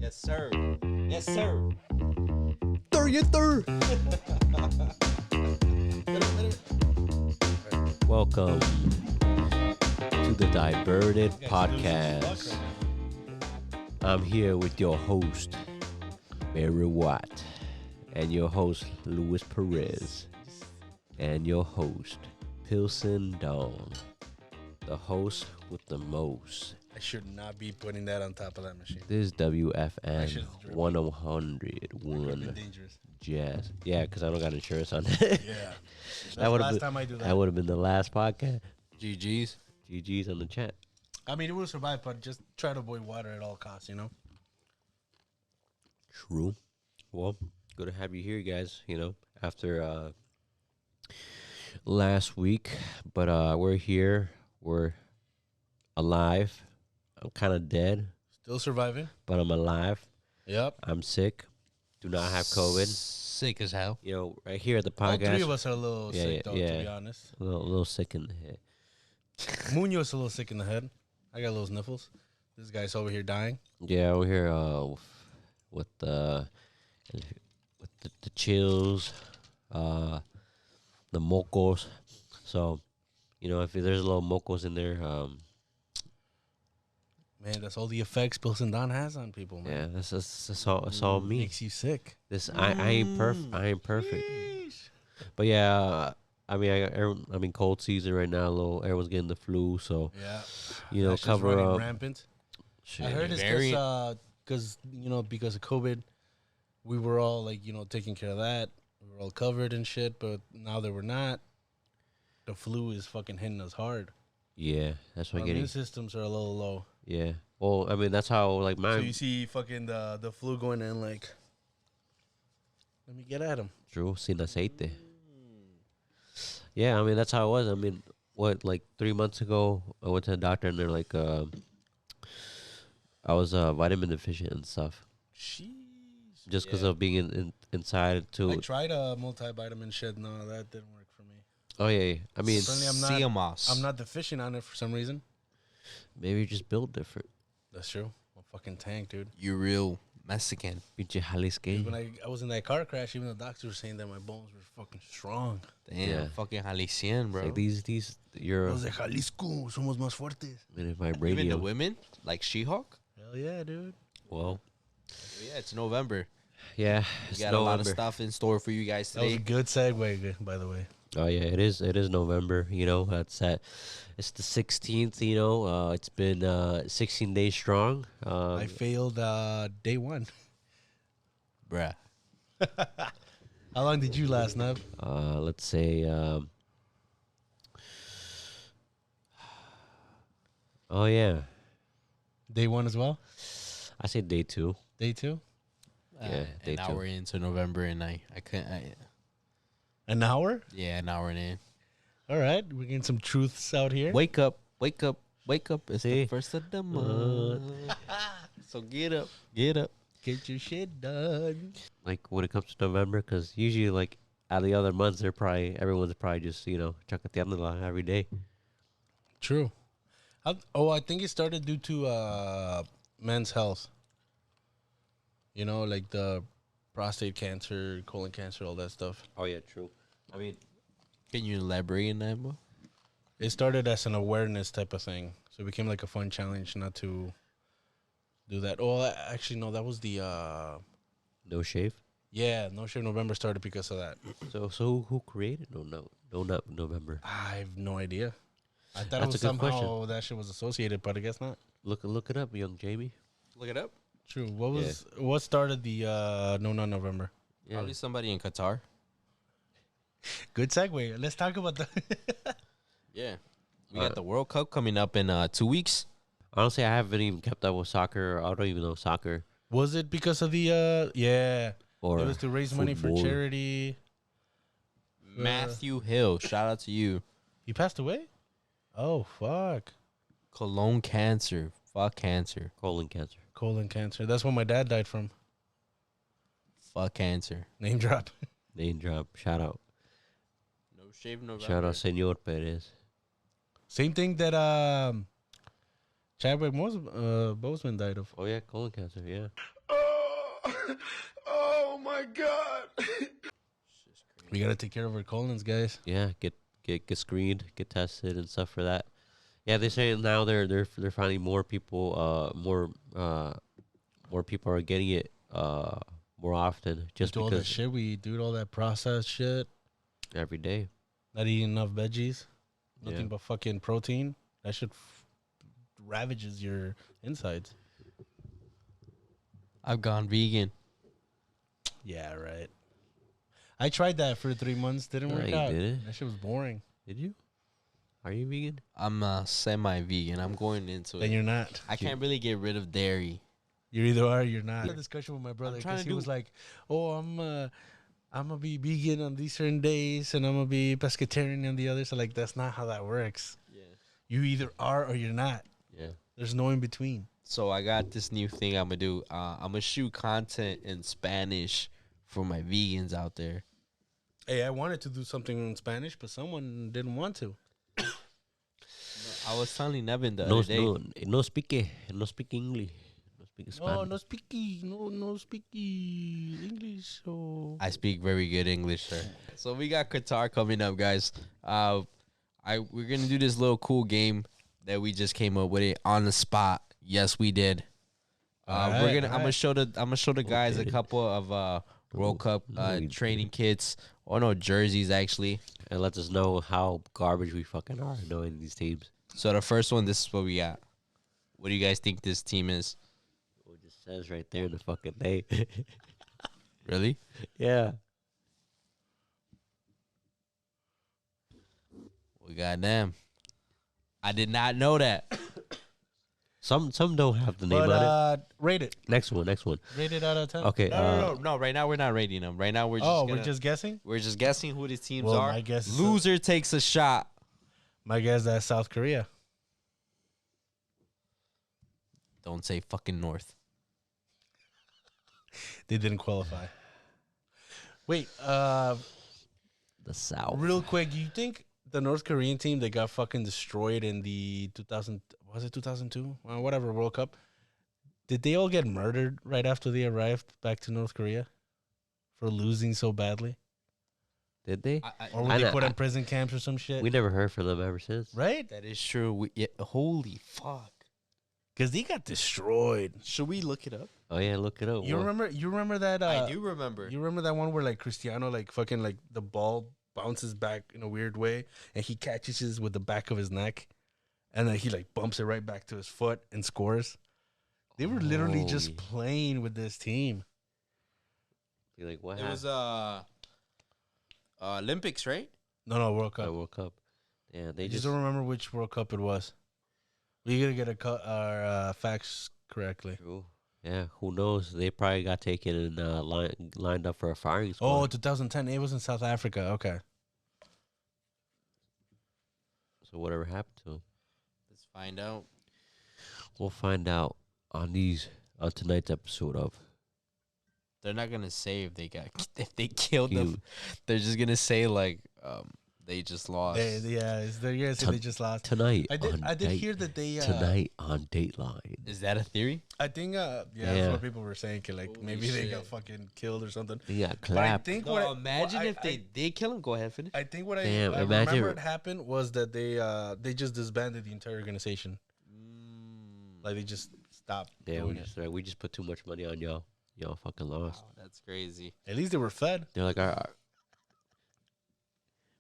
Yes, sir. Yes, sir. Third. Welcome to the Diverted Podcast. I'm here with your host, Mary Watt, and your host, Luis Perez, and your host, Pilsen Dawn, the host with the most. I should not be putting that on top of that machine. This is WFN should've 101 Dangerous. Jazz. Yeah, because I don't got insurance on it. Yeah. That would last have time I do that. That would have been the last podcast. GG's. GG's on the chat. I mean, it will survive, but just try to avoid water at all costs, you know? True. Well, good to have you here, guys. You know, after last week, but we're here. We're alive. I'm kind of dead, Still surviving. but I'm alive. Yep. I'm sick. Do not have COVID. Sick as hell. You know, right here at the All podcast, three of us are a little sick, though, yeah. to be honest. a little sick in the head. Muno's a little sick in the head. I got little sniffles. This guy's over here dying. Yeah, we're here with the chills, the mocos. So, you know, if there's a little mocos in there, Man, that's all the effects Pilsen Don has on people, man. yeah, that's all me. Makes you sick. I ain't perfect. I ain't perfect. But yeah, I mean, cold season right now. Everyone's getting the flu, so Yeah. you know, That's just cover running up. rampant. Shit. I heard it's because because of COVID, we were all like taking care of that. We were all covered and shit. But now that we're not, the flu is fucking hitting us hard. Yeah, that's what Our getting. immune systems are a little low. Yeah. Well, I mean, that's how like So mine. you see fucking the flu going in like, let me get at him. True, sin aceite. Yeah, I mean that's how it was. I mean, what like 3 months ago, I went to the doctor and they're like, I was vitamin deficient and stuff, Jeez. just because of being inside I too. tried a multivitamin shit. No, that didn't work for me. Oh yeah. I mean, Apparently CMOS. I'm not deficient on it for some reason. maybe you're just built different. That's true. I'm a fucking tank, dude. You real Mexican. Pinche Jalisco. When I was in that car crash, even the doctors were saying that my bones were fucking strong. Damn, Yeah. fucking Jaliscian, bro. Like these, you're. Los de Jalisco somos más fuertes. And if Even the vibranium. women, like She-Hulk. Hell yeah, dude. Well, Yeah, it's November. yeah. We It's got a lot of November. stuff in store for you guys That was a today. good segue, by the way. Oh yeah, it is. It is November. You know, it's the 16th. You know, it's been 16 days strong. I failed day one. Bruh. How long did you last, Nev? Let's say. Oh yeah, Day one as well? I say day 2. Day two? Yeah, day an two. hour into November, and I couldn't. An hour? Yeah, an hour in. All right. We're getting some truths out here. Wake up, wake up, wake up. It's See? the first of the month. So get up, get up. Get your shit done. Like when it comes to November, because usually like out of the other months, everyone's probably just chacateando every day. True. I think it started due to men's health. You know, like the prostate cancer, colon cancer, all that stuff. Oh yeah, true. I mean, Can you elaborate on that, bro? It started as an awareness type of thing. So it became like a fun challenge not to do that. Oh, actually, no, that was the... no shave. Yeah, No Shave November started because of that. So who created not November? I have no idea. I thought That's it was a good somehow question. that shit was associated, but I guess not. Look it up, young Jamie. Look it up. True. What started the No Not November? Yeah. Probably somebody in Qatar. Good segue. Let's talk about the... Yeah. We got the World Cup coming up in 2 weeks. Honestly, I haven't even kept up with soccer. I don't even know soccer. Was it because of the... Yeah. Or It was to raise money for football. charity. Matthew Hill, shout out to you. He passed away? Oh, fuck. Colon cancer. Fuck cancer. Colon cancer. Colon cancer. That's what my dad died from. Fuck cancer. Name drop. Name drop. Shout out. No shave November. Shout out, Senor Perez. Same thing that Chadwick Boseman died of. Oh yeah, colon cancer. Yeah. Oh my God. We gotta take care of our colons, guys. Yeah. Get screened, get tested, and stuff for that. Yeah, they say now they're finding more people. More people are getting it. More often, just all that because shit we eat, dude, all that processed shit, every day. not eating enough veggies, nothing Yeah. but fucking protein. That shit ravages your insides. I've gone vegan. Yeah, right. I tried that for 3 months. Didn't No, work you out. didn't. That shit was boring. Did you? Are you vegan? I'm semi-vegan. I'm going into Then it. you're not. I can't really get rid of dairy. You either are or you're not. I had a discussion with my brother trying because to he do- was like, "Oh, I'm gonna be vegan on these certain days, and I'm gonna be pescatarian on the others." So like, that's not how that works. Yeah. You either are or you're not. Yeah. There's no in between. So I got this new thing I'm gonna do. I'm gonna shoot content in Spanish for my vegans out there. Hey, I wanted to do something in Spanish, but someone didn't want to. I was telling Nevin the No, other day. no speak English. No speak Spanish. No, no speaky English. So I speak very good English, sir. So we got Qatar coming up, guys. We're gonna do this little cool game that we just came up with it on the spot. Yes, we did. I'm gonna show the guys a Okay. couple of World Cup no, we training kits, or no jerseys actually. And let us know how garbage we fucking are knowing these teams. So the first one, this is what we got. What do you guys think this team is? It just says right there in the fucking name. Really? Yeah. We got them. I did not know that. Some don't have the name but on it. rate it. Next one. Rate it out of 10. Okay. No. Right now we're not rating them. Right now we're just We're just guessing. we're just guessing who the teams Well, are. my guess is- Loser takes a shot. My guess that's South Korea. Don't say fucking North. They didn't qualify. Wait, the South. real quick, you think the North Korean team that got fucking destroyed in the 2002? Whatever, World Cup. Did they all get murdered right after they arrived back to North Korea for losing so badly? Did they? Or were I they know- put in prison camps or some shit? We never heard from them ever since. Right? That is true. Holy fuck. Because they got destroyed. Should we look it up? Oh yeah, look it up. You remember that? I do remember. You remember that one where like Cristiano like fucking like the ball bounces back in a weird way and he catches it with the back of his neck and then he like bumps it right back to his foot and scores. They were literally just Holy. playing with this team. You're like, what It was Olympics, right? No, World Cup. World Cup. Yeah, I they just just don't remember which World Cup it was. We gotta get our facts correctly. True. Yeah, who knows? They probably got taken and lined up for a firing squad. Oh, 2010. It was in South Africa. Okay. So whatever happened to them, Let's find out. we'll find out on tonight's episode of They're not gonna say if they killed You. them. They're just gonna say like they just lost. They're gonna say they just lost. tonight. I did hear that they tonight on Dateline. Is that a theory? I think that's Yeah. what people were saying. Like Holy maybe they shit. got fucking killed or something. They got But I clapped. think No, imagine what if they did kill him. Go ahead, finish. I think what Damn, I imagine- remember it happened was that they just disbanded the entire organization. Like they just stopped Yeah, doing it. we just put too much money on y'all. Y'all fucking lost. Wow, that's crazy. At least they were fed. They're like, all right.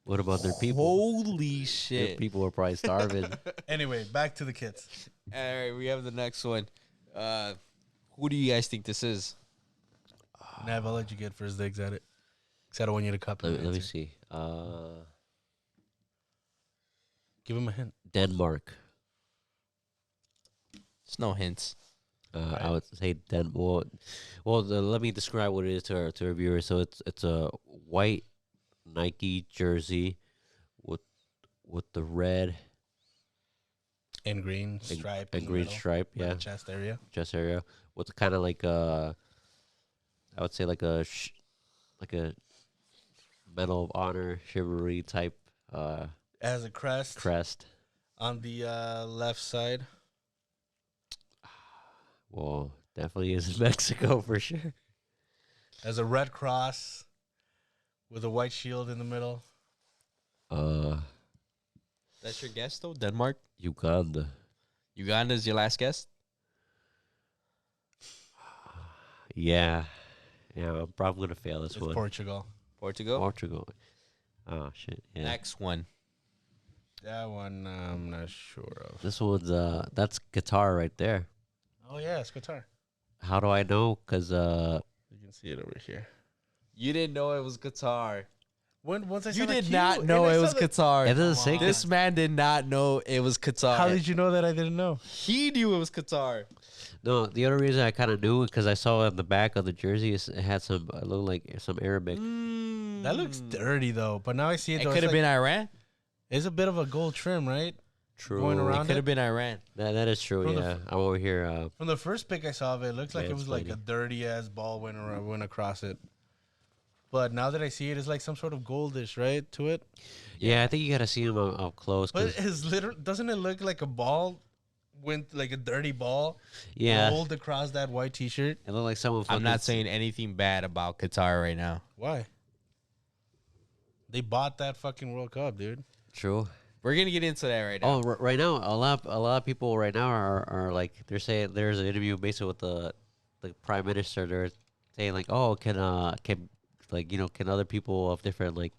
What about their people? Holy Their shit! people were probably starving. Anyway, back to the kids. All right, we have the next one. Who do you guys think this is? Nav, I'll let you get first digs at it. Because I don't want you to copy. let my me answer. see. Give him a hint. Denmark. It's no hints. I would say let me describe what it is to our viewers. So it's a white Nike jersey with the red And green stripe. and in the green middle, stripe, by the yeah, chest area. chest area with kind of like I would say like a Medal of Honor chivalry type As a crest crest. on the left side. Well, definitely is Mexico for sure. There's a red cross with a white shield in the middle. That's your guess, though? Denmark? Uganda. Uganda's your last guess? Yeah. Yeah, I'm probably gonna fail this It's one. Portugal. Portugal? Portugal. Oh shit. Yeah. Next one. That one I'm not sure of. This one's that's Qatar right there. Oh yeah, it's Qatar. How do I know? Cause You can see it over here. You didn't know it was Qatar. Once I You saw the did queue, not and know I it saw was the- Qatar. it doesn't say This man did not know it was Qatar. How did you know that I didn't know? He knew it was Qatar. No, the other reason I kind of knew it because I saw on the back of the jersey it had some it looked like some Arabic. That looks dirty though. But now I see it. It Though, could have been Iran. It's a bit of a gold trim, right? True. Going It around could have been Iran. That is true. From the Yeah, I'm over here. From the first pic I saw of it, it looked like Yeah, it was it's like funny. a dirty ass ball went across it. But now that I see it, it's like some sort of goldish, right, to it. Yeah, I think you gotta see him up close. But 'Cause, it's literally doesn't it look like a ball went like a dirty ball yeah, rolled across that white T-shirt? it looked like someone. I'm not fucking- saying anything bad about Qatar right now. Why? They bought that fucking World Cup, dude. True. We're gonna get into that right now. Oh, right now, a lot of people right now are like they're saying there's an interview basically with the prime minister. They're saying like, oh, can like can other people of different like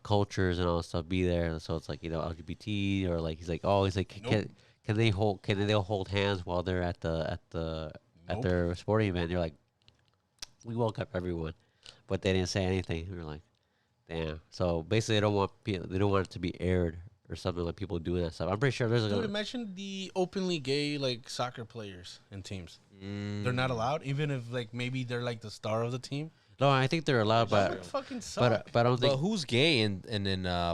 cultures and all that stuff be there? So it's like LGBT or like he's like Nope. can they hold hands while they're at Nope. their sporting event? They're like, we welcome everyone, but they didn't say anything. We're like, damn. So basically, they don't want it to be aired or something like people doing that stuff. I'm pretty sure there's Dude, a imagine the openly gay like soccer players and teams. Mm. They're not allowed, even if like maybe they're like the star of the team. no. I think they're allowed, That but would fucking suck. but I don't But think who's gay in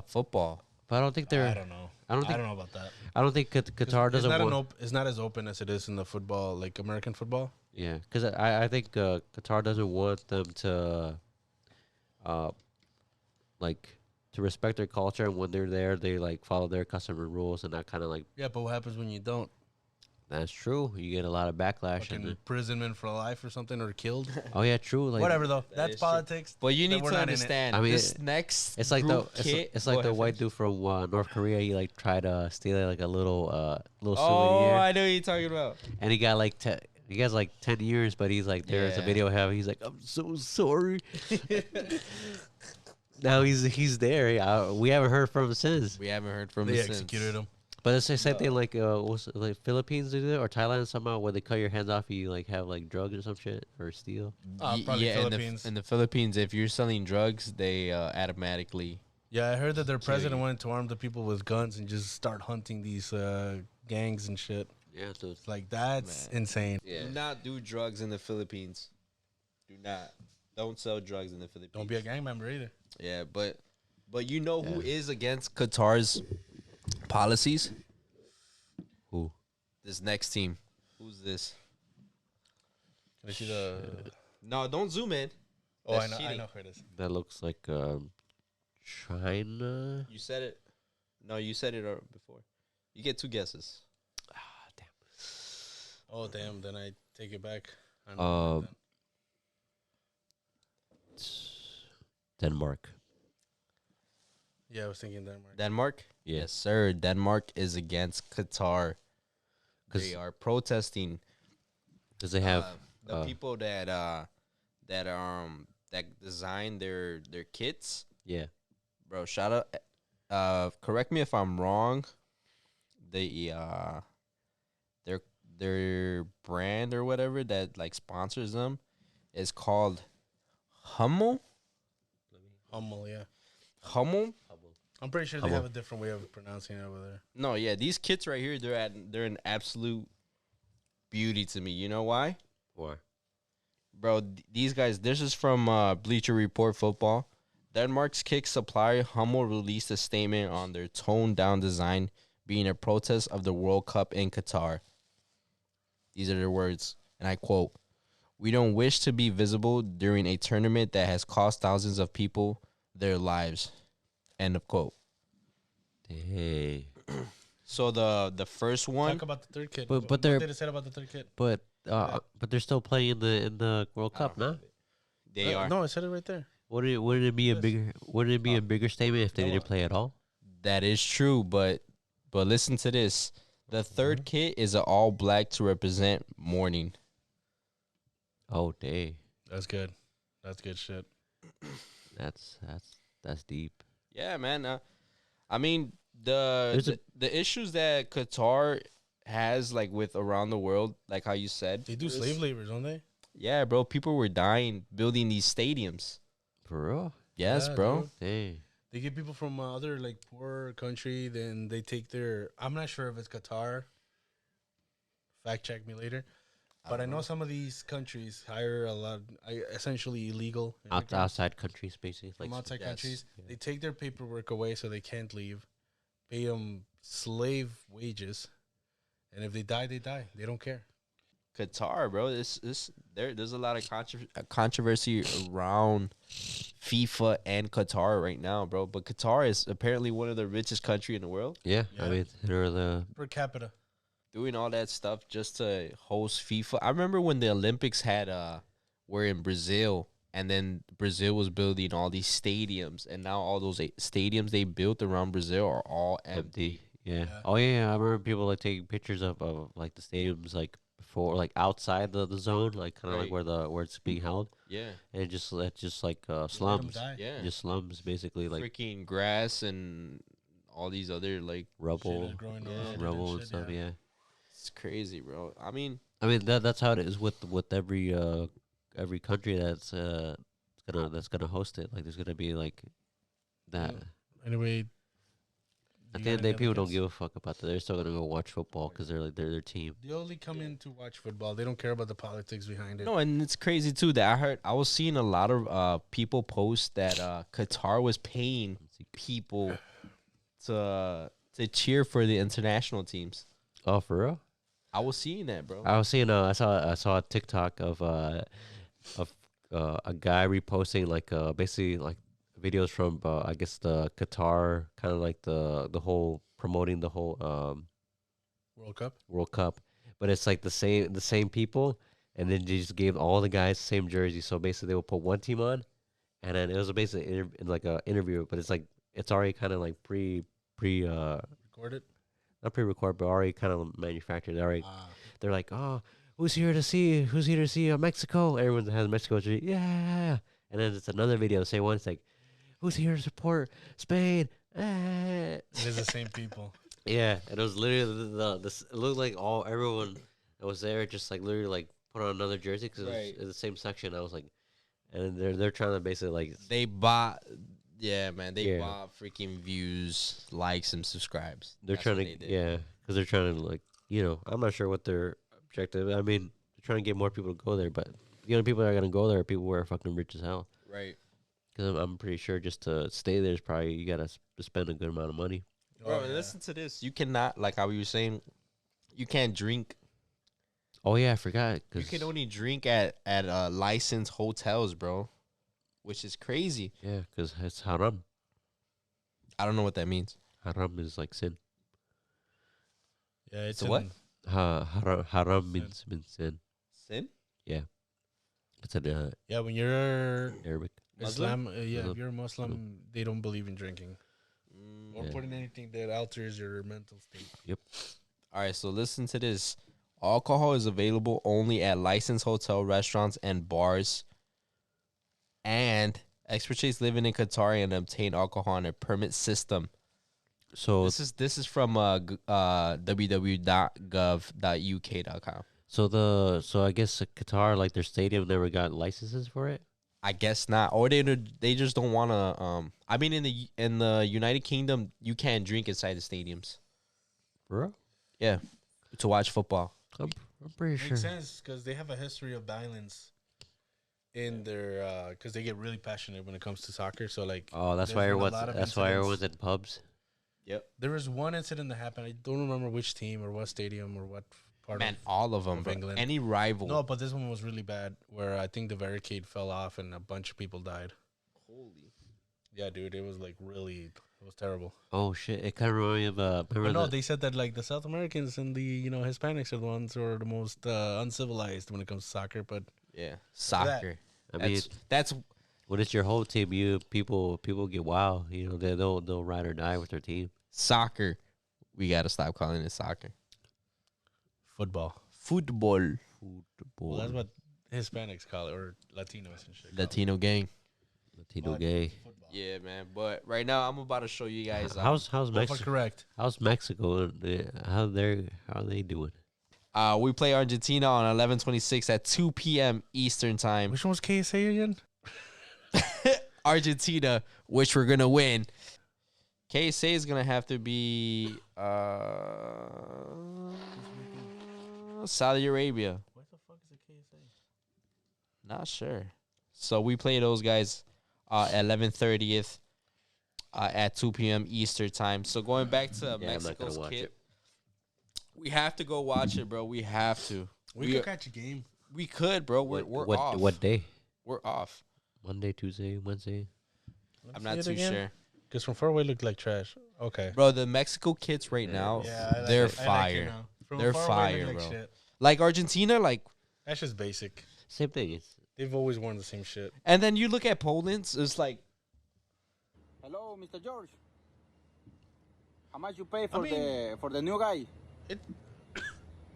football? but I don't think they're I don't know. I don't think know about that. I don't think Qatar doesn't want. It's not as open as it is in the football, like American football. Yeah, because I think Qatar doesn't want them to, like, to respect their culture, and when they're there, they like follow their custom and rules, and that kind of like Yeah, but what happens when you don't? that's true. You get a lot of backlash. Fucking And imprisonment for life or something, or killed. oh yeah, true. Like Whatever though, That that's is true. politics. But you Then need we're to not in it. understand. I mean, this next It's like group the kit- it's like Go the ahead, white finish. dude from North Korea. He like tried to steal like a little Oh, souvenir, I know what you're talking about. and he got like he has like 10 years, but he's like there's a Yeah. video of him. He's like, I'm so sorry. Now he's there. We haven't heard from him since. We haven't heard from They him since. executed him. But it's the same thing like what's it, like Philippines do that or Thailand somehow where they cut your hands off, you like have like drugs or some shit or steal. Probably yeah, Philippines. In the Philippines, if you're selling drugs, they automatically. Yeah, I heard that their president you. wanted to arm the people with guns and just start hunting these gangs and shit. Yeah, so It's like that's Man. insane. yeah. Do not do drugs in the Philippines. Do not. Don't sell drugs in the Philippines. Don't be a gang member either. Yeah, but you know who Yeah. is against Qatar's policies? Who? This next team. Who's this? Can I see the? No, don't zoom in. Oh, That's I know. I cheating. know who it is. That looks like China. You said it. No, you said it before. You get two guesses. Oh damn! Then I take it back. I know that. Denmark. Yeah, I was thinking Denmark. Denmark? Yeah. Yes, sir. Denmark is against Qatar. 'Cause- They are protesting. Because they have The people that design their kits, yeah. bro. Shout out. Correct me if I'm wrong. Their brand or whatever that like sponsors them is called Hummel. Hummel, yeah. Hummel. I'm pretty sure they Hummel. have a different way of pronouncing it over there. No, yeah, these kits right here, they're an absolute beauty to me. You know why? Or Bro, these guys, this is from Bleacher Report Football. Denmark's kick supplier Hummel released a statement on their toned-down design being a protest of the World Cup in Qatar. These are their words, and I quote, "We don't wish to be visible during a tournament that has cost thousands of people their lives." End of quote. hey. So the first one, Talk about the third kid. But What they're did it say about the third kid? but that. but they're still playing in the World I don't Cup, no? have it. They are. No, I said it right there. Wouldn't it be a Yes. bigger wouldn't it be a bigger statement if they No, didn't play at all? That is true, but listen to this. The third kit is an all black to represent mourning. Oh, dang. That's good. That's good shit. That's deep. Yeah, man. I mean There's the issues that Qatar has like with around the world, like how you said, They do Chris. slave labor, don't they? Yeah, bro. People were dying building these stadiums. For real? Yes, Yeah, bro. dude. Dang. They get people from other like poor country, then they take their. I'm not sure if it's Qatar. Fact check me later. But I know some of these countries hire a lot, essentially illegal immigrants Outside countries, basically. from outside yes. countries. Yeah. They take their paperwork away so they can't leave. Pay them slave wages, and if they die, they die. They don't care. Qatar, bro. There's a lot of controversy around FIFA and Qatar right now, bro. But Qatar is apparently one of the richest country in the world, Yeah, Yeah. I mean, they're the Per capita. doing all that stuff just to host FIFA. I remember when the Olympics had were in Brazil, and then Brazil was building all these stadiums, and now all those stadiums they built around Brazil are all empty. empty. Yeah. Yeah. Oh yeah, I remember people like taking pictures of like the stadiums like before, like outside the zone, like kind of Right. like where it's being held, Yeah, and it just like Let 'em slums, die. yeah. just slums basically, like Freaking grass and all these other like rubble, Shit is growing Yeah. around it rubble and shit, stuff. Yeah. it's crazy, bro. I mean, That's how it is with every country that's gonna host it. Like there's gonna be like that. Yeah. Anyway, At you the end of got the day, any people other don't guess? give a fuck about that. They're still gonna go watch football because they're their team. They only come in to watch football. They don't care about the politics behind it. no, and it's crazy too that I was seeing a lot of people post that Qatar was paying people to cheer for the international teams. Oh, for real? I was seeing that, bro. I was seeing. I saw a TikTok of a guy reposting like basically like videos from I guess the Qatar, kind of like the whole promoting the whole World Cup. World Cup, but it's like the same people, and then they just gave all the guys the same jersey. So basically, they will put one team on, and then it was basically like a interview, but it's like it's already kind of like Recorded. not pre-recorded, but already kind of manufactured. Already, Ah. they're like, oh, who's here to see Mexico? Everyone has a Mexico jersey, yeah. And then it's another video, the same one. It's like, who's here to support Spain? It is the same people. Yeah, and it was literally this. It looked like everyone that was there just like literally like put on another jersey because Right. it was in the same section. I was like, and they're trying to basically like They bought, yeah, man. They Yeah. bought freaking views, likes, and subscribes. they're That's trying what to they did. yeah, because they're trying to like I'm not sure what their objective. I mean, they're trying to get more people to go there, but the only people that are gonna go there are people who are fucking rich as hell. Right, Because I'm pretty sure just to stay there is probably you gotta spend a good amount of money. bro. Oh, and yeah. listen to this. You cannot, like how you were saying, you can't drink. Oh yeah, I forgot. You Cause, can only drink at licensed hotels, bro, which is crazy. yeah, because it's haram. I don't know what that means. Haram is like sin. Yeah, it's So what? in- Haram means sin. Sin? It's an Yeah, when you're Arabic. Islam, yeah, Muslim? if you're a Muslim, they don't believe in drinking or Yeah. putting anything that alters your mental state. All right, so listen to this. Alcohol is available only at licensed hotel, restaurants, and bars. And expatriates living in Qatar and obtain alcohol on a permit system. So This is from www.gov.uk.com. so I guess Qatar, like their stadium, never got licenses for it. I guess not, or they just don't want to. I mean, in the United Kingdom, you can't drink inside the stadiums. Bro, Yeah, to watch football. I'm pretty sure. Makes sense because they have a history of violence in their because they get really passionate when it comes to soccer. So like, Oh, that's there's why been a everyone's lot of that's why everyone's incidents. in pubs. Yep. There was one incident that happened. I don't remember which team or what stadium or what part. Man, all of them, of bro. England. Any rival. No, but this one was really bad. Where I think the barricade fell off and a bunch of people died. Holy. Yeah, dude, it was like really It was terrible. Oh shit! It kind of reminded me of remember But no, the- they said that like the South Americans and the Hispanics are the ones who are the most uncivilized when it comes to soccer. But Yeah, soccer. I mean, That's when it's your whole team, people get wild. You know, they'll ride or die with their team. soccer. We gotta stop calling it soccer. football. Football. Well, that's what Hispanics call it, or Latinos and shit. Latino gang. Latino But gay. football. Yeah, man. But right now, I'm about to show you guys. How's Both are Mexico? correct. How's Mexico? How are they doing? We play Argentina on 11/26 at 2 p.m. Eastern time. Which one was KSA again? Argentina, which we're gonna win. KSA is gonna have to be Saudi Arabia. What the fuck is a KSA? Not sure. So we play those guys 11/30th at 2 p.m. Eastern time. So going back to I'm not Mexico's gonna watch kit, it. we have to go watch it, bro. We have to. We could catch a game. We could, bro. We're off. What day? We're off. Monday, Tuesday, Wednesday. I'm not too sure, Because from far away looked like trash. Okay. bro. The Mexico kits right now, they're fire. They're fire, bro. Shit. Like Argentina, like, That's just basic. Same thing. It's They've always worn the same shit. and then you look at Poland's, it's like Hello, Mr. George. How much you pay for mean, the new guy? It,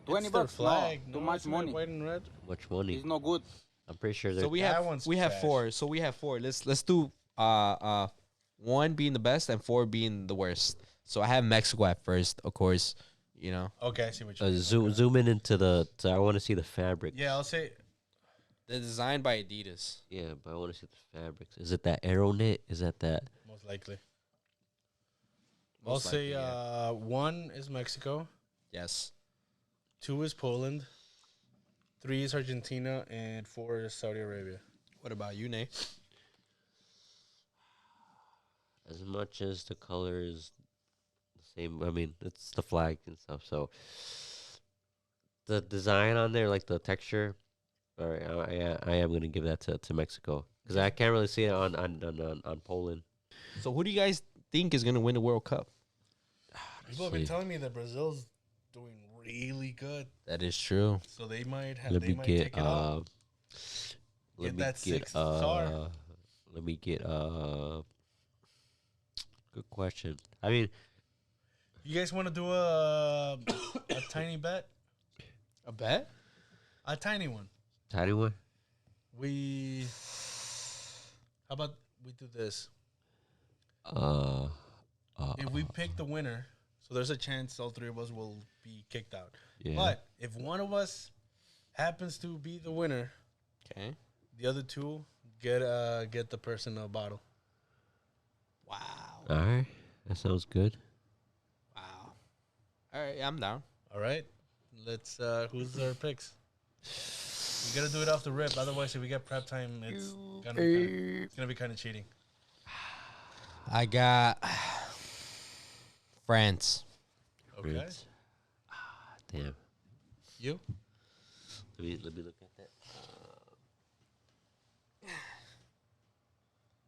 20 it's their bucks? flag. No, too No, much isn't it money. white and red. which one? It's no good. I'm pretty sure so they're. we That have one's we have trash. four. So we have four. Let's do 1 being the best and 4 being the worst. So I have Mexico at first, of course. You know, Okay, I see what you mean. zoom in into the. I want to see the fabric. Yeah, I'll say they're designed by Adidas. Yeah, but I want to see the fabrics. Is it that arrow knit? Is that most likely. Most I'll say likely, yeah. 1 is Mexico, Yes. 2 is Poland, 3 is Argentina, and 4 is Saudi Arabia. What about you, Nate? as much as the color is the same? I mean, it's the flag and stuff. So the design on there, like the texture. All right, I am gonna give that to Mexico because I can't really see it on Poland. So who do you guys think is gonna win the World Cup? People have been see. telling me that Brazil's doing really good, That is true. so they might have. Let They me might get take it off. let Get me that get 6th star. let me get good question. I mean, You guys want to do a tiny bet? A bet? A tiny one. tiny one. How about we do this? If we pick the winner, so there's a chance all 3 of us will be kicked out. Yeah. But if one of us happens to be the winner, Okay. the other 2 get the person a bottle. Wow. All right, that sounds good. Wow. All right, I'm down. All right, let's. Who's our picks? We gotta do it off the rip. Otherwise, if we get prep time, it's gonna be kind of cheating. I got France. Okay, Great. Damn. you. Let me look at that.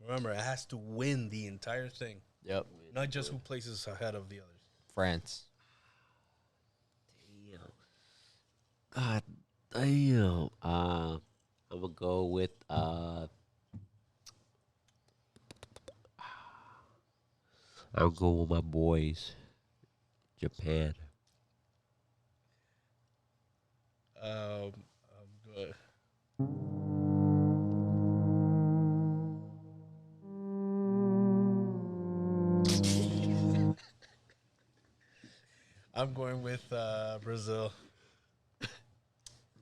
Remember, it has to win the entire thing, Yep. not just who places ahead of the others. France. Damn. God damn. I'm gonna go with I'll go with my boys. Japan. Good. I'm going with Brazil.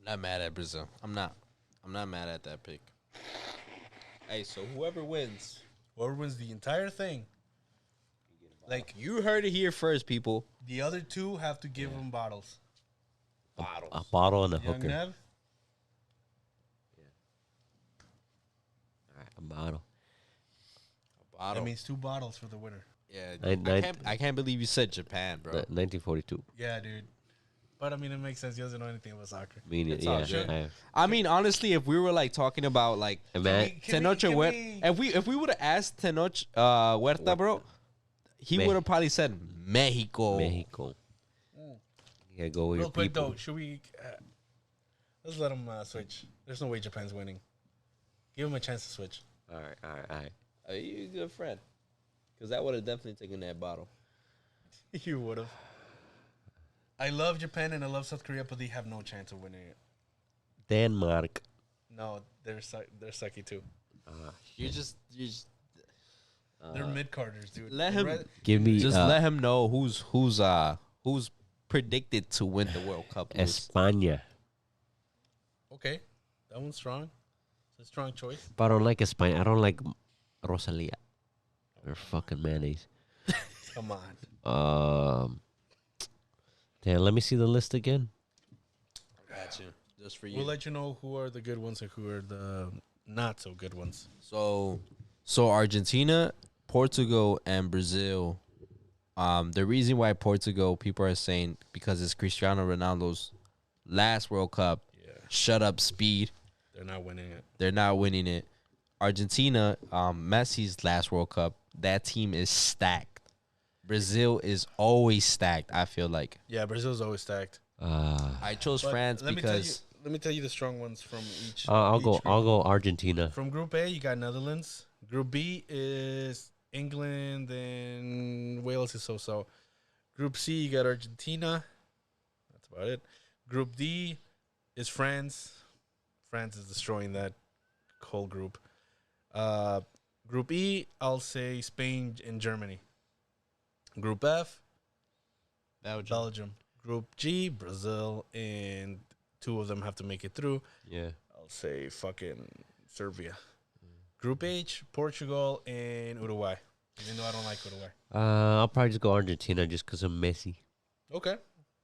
Not mad at Brazil. I'm not mad at that pick. Hey, so whoever wins, Whoever wins the entire thing, like you heard it here first, people. the other 2 have to give them bottles. A bottle and a Young hooker. Nev? All right, a bottle. That means 2 bottles for the winner. Yeah, Nine- I can't believe you said Japan, bro. 1942. Yeah, dude. But I mean, it makes sense. He doesn't know anything about soccer. I mean, It's all yeah. good. I mean, honestly, if we were like talking about like Man, Can we- Tenoch Huerta, if we would have asked Tenoch Huerta, bro, he would have probably said Mexico. Mexico. Yeah, go with Real your quick people. though, should we? Let's let him switch. There's no way Japan's winning. Give him a chance to switch. All right. Are you a good friend? Because I would have definitely taken that bottle. You would have. I love Japan and I love South Korea, but they have no chance of winning it. Denmark. No, they're sucky too. You just They're mid carders, dude. let him Give me let him know who's predicted to win the World Cup. España. Okay, that one's strong. It's a strong choice. But I don't like España. I don't like Rosalia. Or fucking mayonnaise. Come on. Damn, let me see the list again. Gotcha. Just for you. We'll let you know who are the good ones and who are the not so good ones. So Argentina, Portugal, and Brazil. The reason why Portugal, people are saying because it's Cristiano Ronaldo's last World Cup. Yeah, Shut up, speed. they're not winning it. They're not winning it. Argentina, Messi's last World Cup. That team is stacked. Brazil is always stacked. I feel like Yeah, Brazil's always stacked. I chose But France because let me tell you the strong ones from each. I'll each go. group. I'll go Argentina. From Group A, you got Netherlands. Group B is England, and Wales is so-so. Group C, you got Argentina. That's about it. Group D is France. France is destroying that whole group. Group E, I'll say Spain and Germany. Group F, Belgium. Group G, Brazil, and two of them have to make it through. Yeah. I'll say fucking Serbia. Group H, Portugal, and Uruguay. Even though I don't like Uruguay. I'll probably just go Argentina just because of Messi. Okay.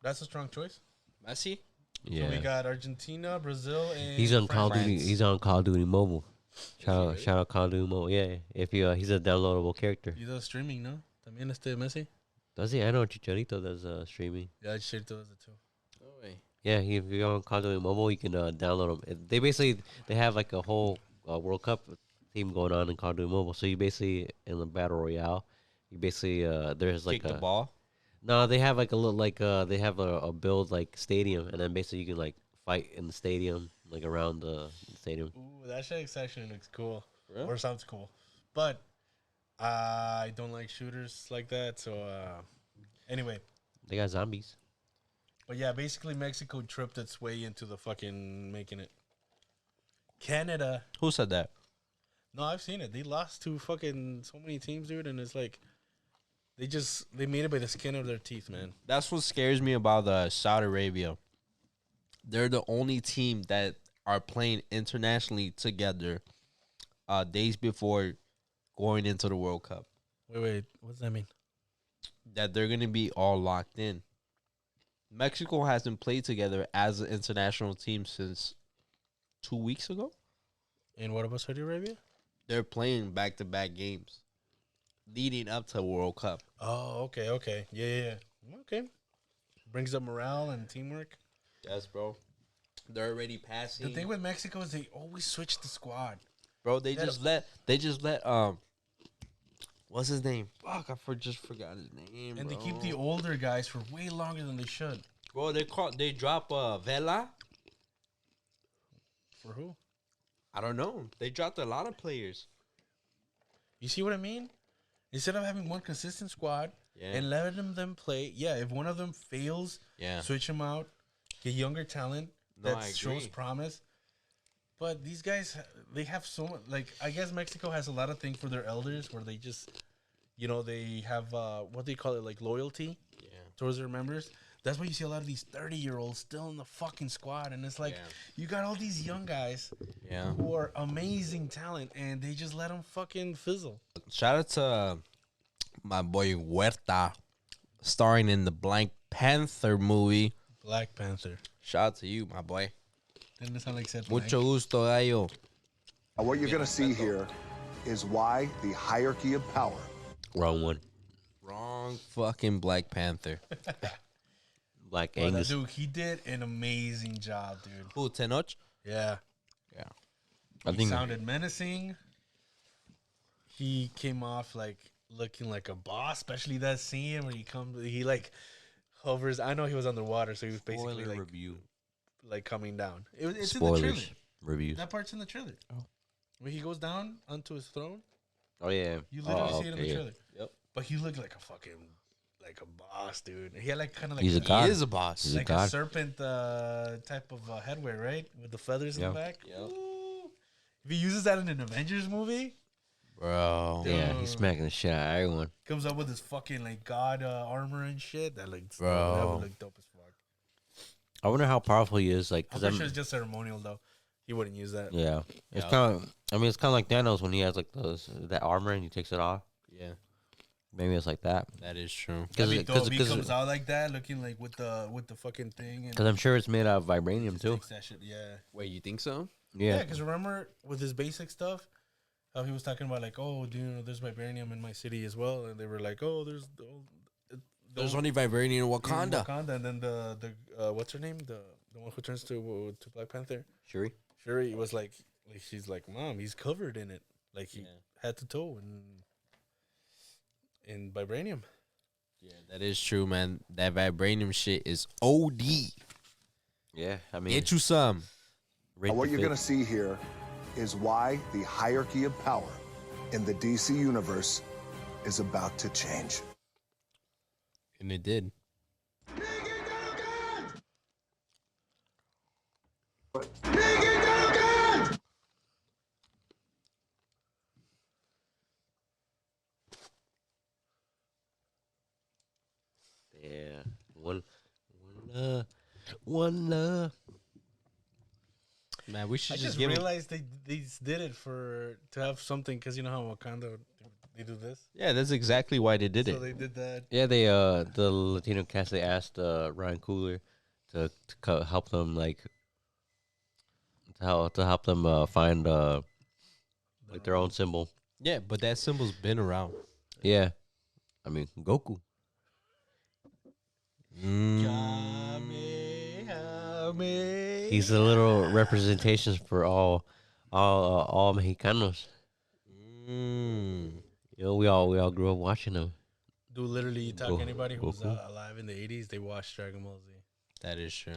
That's a strong choice. Messi. Yeah. So we got Argentina, Brazil, and He's on France. Call of Duty. He's on Call of Duty Mobile. really? Shout out Call of Duty Mobile. Yeah. If you he's a downloadable character. He does streaming, no? También Messi? Does he? I know Chicharito does streaming. Yeah, Chicharito does it too. No way. Yeah, if you're on Call of Duty Mobile, you can download them. They have like a whole World Cup team going on in Call of Duty Mobile. So you basically in the battle royale, you basically there's like Kick the ball. No, they have like a little they have a build like stadium, and then basically you can like fight in the stadium, like around the stadium. Ooh, that shit actually looks cool. Really? Or sounds cool. But I don't like shooters like that. So anyway. They got zombies. But yeah, basically Mexico tripped its way into the fucking making it. Canada. Who said that? No, I've seen it. They lost to fucking so many teams, dude, and it's like they made it by the skin of their teeth, man. That's what scares me about the Saudi Arabia. They're the only team that are playing internationally together days before going into the World Cup. Wait, what does that mean? That they're going to be all locked in. Mexico hasn't played together as an international team since 2 weeks ago. And what about Saudi Arabia? They're playing back-to-back games leading up to World Cup. Oh, okay. Yeah. Okay. Brings up morale and teamwork. Yes, bro. They're already passing. The thing with Mexico is they always switch the squad. Bro, they just let what's his name? Fuck, just forgot his name. And they bro. keep the older guys for way longer than they should. Bro, they drop Vela. For who? I don't know. They dropped a lot of players. You see what I mean? Instead of having one consistent squad Yeah. and letting them play, if one of them fails, Yeah. switch them out, get younger talent No, that I shows agree. promise. But these guys, they have so much. Like, I guess Mexico has a lot of things for their elders where they just, they have, what do you call it, like loyalty Yeah. towards their members. That's why you see a lot of these 30-year-olds still in the fucking squad. And it's like, Yeah. you got all these young guys Yeah. who are amazing talent, and they just let them fucking fizzle. Shout out to my boy Huerta, starring in the Black Panther movie. Black Panther. Shout out to you, my boy. Didn't it sound like said Mucho gusto, gallo. What you're going to see here is why the hierarchy of power. Wrong one. Wrong fucking Black Panther. Black Well, Angus. dude, he did an amazing job, dude. Who, Tenoch? Yeah. Yeah. He sounded menacing. He came off like looking like a boss, especially that scene where he like hovers. I know he was underwater, so he was basically Spoiler like review. like coming down. It's Spoilers. in the trailer. Reviews. That part's in the trailer. Oh. When he goes down onto his throne, Oh yeah. you literally see it in okay, the yeah. trailer. Yep. But he looked like a fucking like a boss, dude. He had like kind of like He's a a, god. He is a boss. He's a like god. a serpent type of headwear, right? With the feathers in Yeah. the back. Yep. Ooh. If he uses that in an Avengers movie, Bro. Yeah, Dude. he's smacking the shit out of everyone. comes up with his fucking like god armor and shit. That looks Bro. that would look dope as fuck. I wonder how powerful he is. Like, I'm cause pretty sure it's just ceremonial though. He wouldn't use that. yeah, it's Yeah. kind of. I mean, it's kind of like Thanos when he has like that armor and he takes it off. Yeah, Maybe it's like that. that is true. That'd be dope. He comes out like that, looking like with the fucking thing. Because I'm sure it's made out of vibranium too. takes that shit. Yeah. Wait, you think so? Yeah, Yeah. because remember with his basic stuff, how he was talking about like, oh, do you know there's vibranium in my city as well, and they were like, oh, There's only vibranium in Wakanda. Wakanda, and then the what's her name, the one who turns to Black Panther, Shuri. Shuri was like she's like, Mom, he's covered in it, like he Yeah. head to toe in vibranium. Yeah, that is true, man. That vibranium shit is OD. Yeah, I mean, Get you some. rate What the you're fit. going to see here is why the hierarchy of power in the DC universe is about to change. And it did. Yeah, one love. Man, we should I just just give him. realized they did it to have something, because you know how Wakanda they do this, Yeah, that's exactly why they did so it. they did that. Yeah, they the Latino cast, they asked Ryan Coogler to help them like to help them find like their own symbol. Yeah, but that symbol's been around. Yeah, I mean Goku. He's a little representation for all Mexicanos. Mm. You know, we all grew up watching them. Dude, literally, you talk to anybody who was Goku. alive in the 80s, they watched Dragon Ball Z. That is true.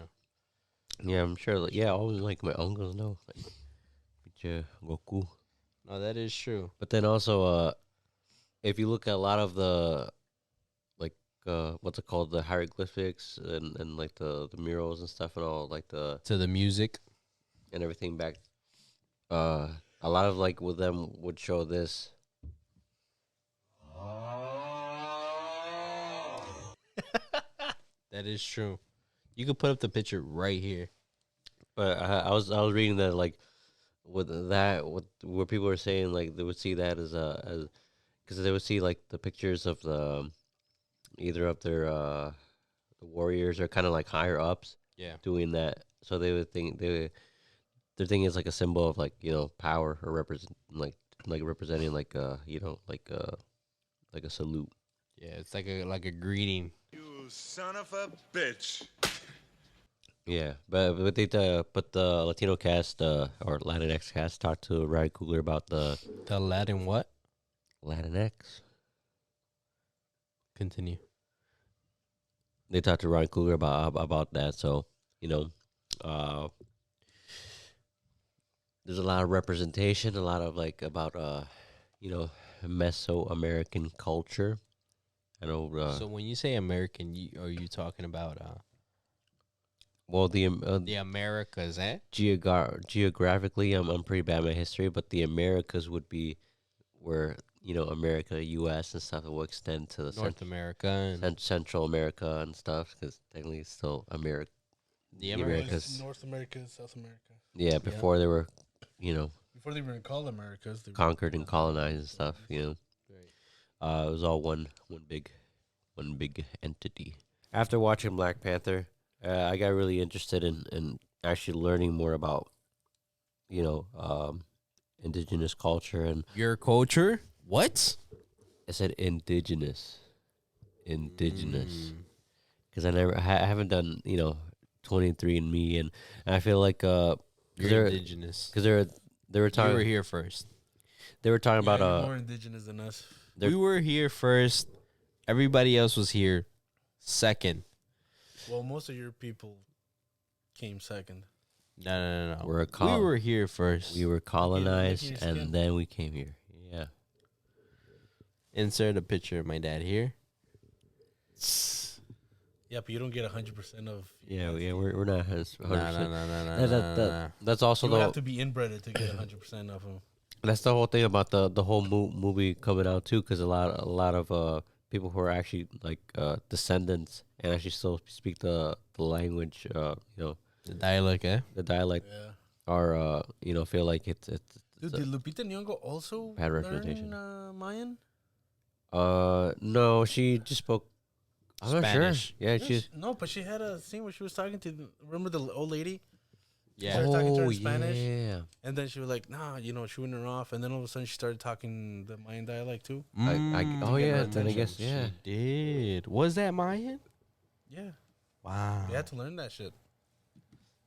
Yeah, I'm sure. Like, yeah, all like my uncles know. Like, Goku. No, that is true. But then also, if you look at a lot of the, like, what's it called, the hieroglyphics and like the murals and stuff and all, like To the music. and everything back, a lot of like with them would show this. That is true. You could put up the picture right here. But I was reading that like with that where people were saying like they would see that as because they would see like the pictures of the either of their the warriors or kind of like higher ups Yeah. doing that, so they would think their thing is like a symbol of like, you know, power or represent like representing like like a salute. Yeah, it's like a greeting. You son of a bitch. Yeah, but the Latino cast or Latinx cast talked to Ryan Coogler about the The Latin what? Latinx. Continue. They talked to Ryan Coogler about that. So, you know, there's a lot of representation, a lot of like about you know, Mesoamerican culture. I know. So when you say American, are you talking about Well, the Americas, eh? geographically, I'm pretty bad at my history, but the Americas would be where, you know, America, U.S. and stuff, it will extend to the North America and Central America and stuff, because technically it's still America. the Americas. North America, South America. Yeah, before they were, you know, Before they were called Americas, they were conquered and colonized and stuff. You know, Right. it was all one big entity. After watching Black Panther, I got really interested in actually learning more about, you know, indigenous culture, and Your culture? What? I said indigenous, Mm. because I haven't done, you know, 23andMe, and I feel like You're they're indigenous. because they were You talking were here first. they were talking Yeah, about you're more indigenous than us. We were here first. Everybody else was here second. Well, most of your people came second. No. We We were here first. We were colonized, Look at your skin. and then we came here. Yeah. Insert a picture of my dad here. Yeah, but you don't get 100% of. Yeah, we're not 100%. No. That's also You would have the to be inbred to get 100% of them. that's the whole thing about the whole movie coming out too, because a lot of people who are actually like descendants and actually still speak the language, The dialect, eh? the dialect, Yeah. are feel like it's Dude, did Lupita Nyong'o also Bad representation. learn Mayan? no, she just spoke. I'm not sure. Spanish. Yeah, No, but she had a scene where she was talking to. Remember the old lady? Yeah. Started talking to her in Oh, Spanish. yeah. And then she was like, nah, shooing her off. And then all of a sudden she started talking the Mayan dialect too. Oh get yeah, her then I guess yeah. She did. Was that Mayan? Yeah. Wow. You had to learn that shit.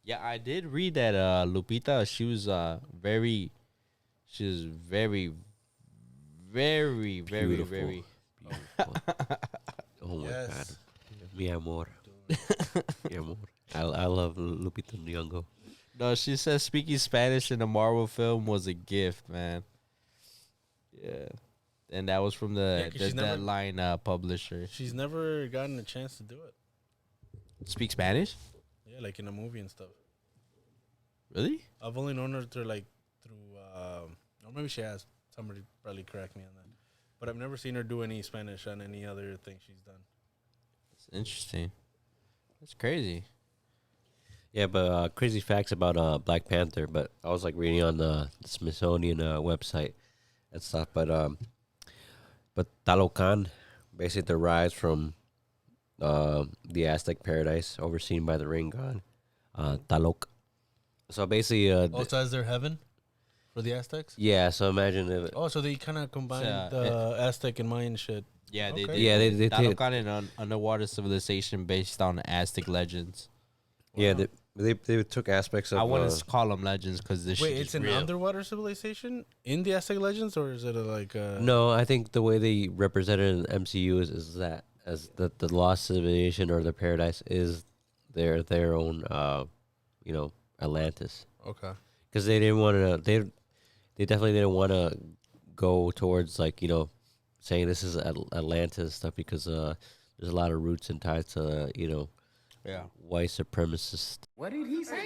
Yeah, I did read that Lupita, she was very, very, very, Beautiful. very. Oh my Yes. god, mi amor, mi amor. I love Lupita Nyong'o. No, she says speaking Spanish in a Marvel film was a gift, man. Yeah. And that was from Yeah, the 'cause she's never- Deadline publisher. She's never gotten a chance to do it. Speak Spanish? Yeah, like in a movie and stuff. Really? I've only known her through or maybe she has. Somebody probably correct me on that. But I've never seen her do any Spanish on any other thing she's done. That's interesting. That's crazy. Yeah, but crazy facts about Black Panther. But I was like reading on the Smithsonian website and stuff. But Talocan basically derives from the Aztec paradise overseen by the rain god Taloc. So basically, So is there heaven for the Aztecs? yeah. So imagine if Oh, so they kind of combined So, the Aztec and Mayan shit. Yeah, they Okay. did. Yeah, they take- Talocan, an underwater civilization based on Aztec legends. yeah they took aspects of. I want to call them legends because this Wait, shit it's is an real. underwater civilization in the Aztec legends, or is it like a No, I think the way they represented in MCU is that as the lost civilization or the paradise is their own Atlantis, Okay. because they didn't want to they definitely didn't want to go towards saying this is Atlantis stuff, because there's a lot of roots and ties to Yeah. white supremacist. What did he say?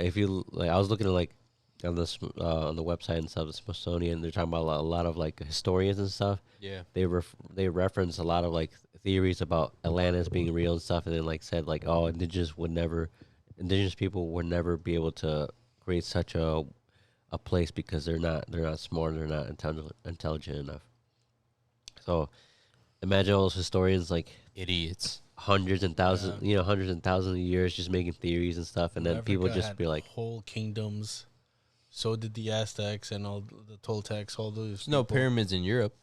If you like, I was looking at on the website and stuff, the Smithsonian, they're talking about a lot of historians and stuff. Yeah. They reference a lot of theories about Atlantis being real and stuff, and then said indigenous people would never be able to create such a place because they're not smart, they're not intelligent enough. So imagine all those historians Idiots. hundreds and thousands of years just making theories and stuff, and then Africa people just had be like, whole kingdoms. So did the Aztecs and all the Toltecs, all those. There's no people, pyramids in Europe.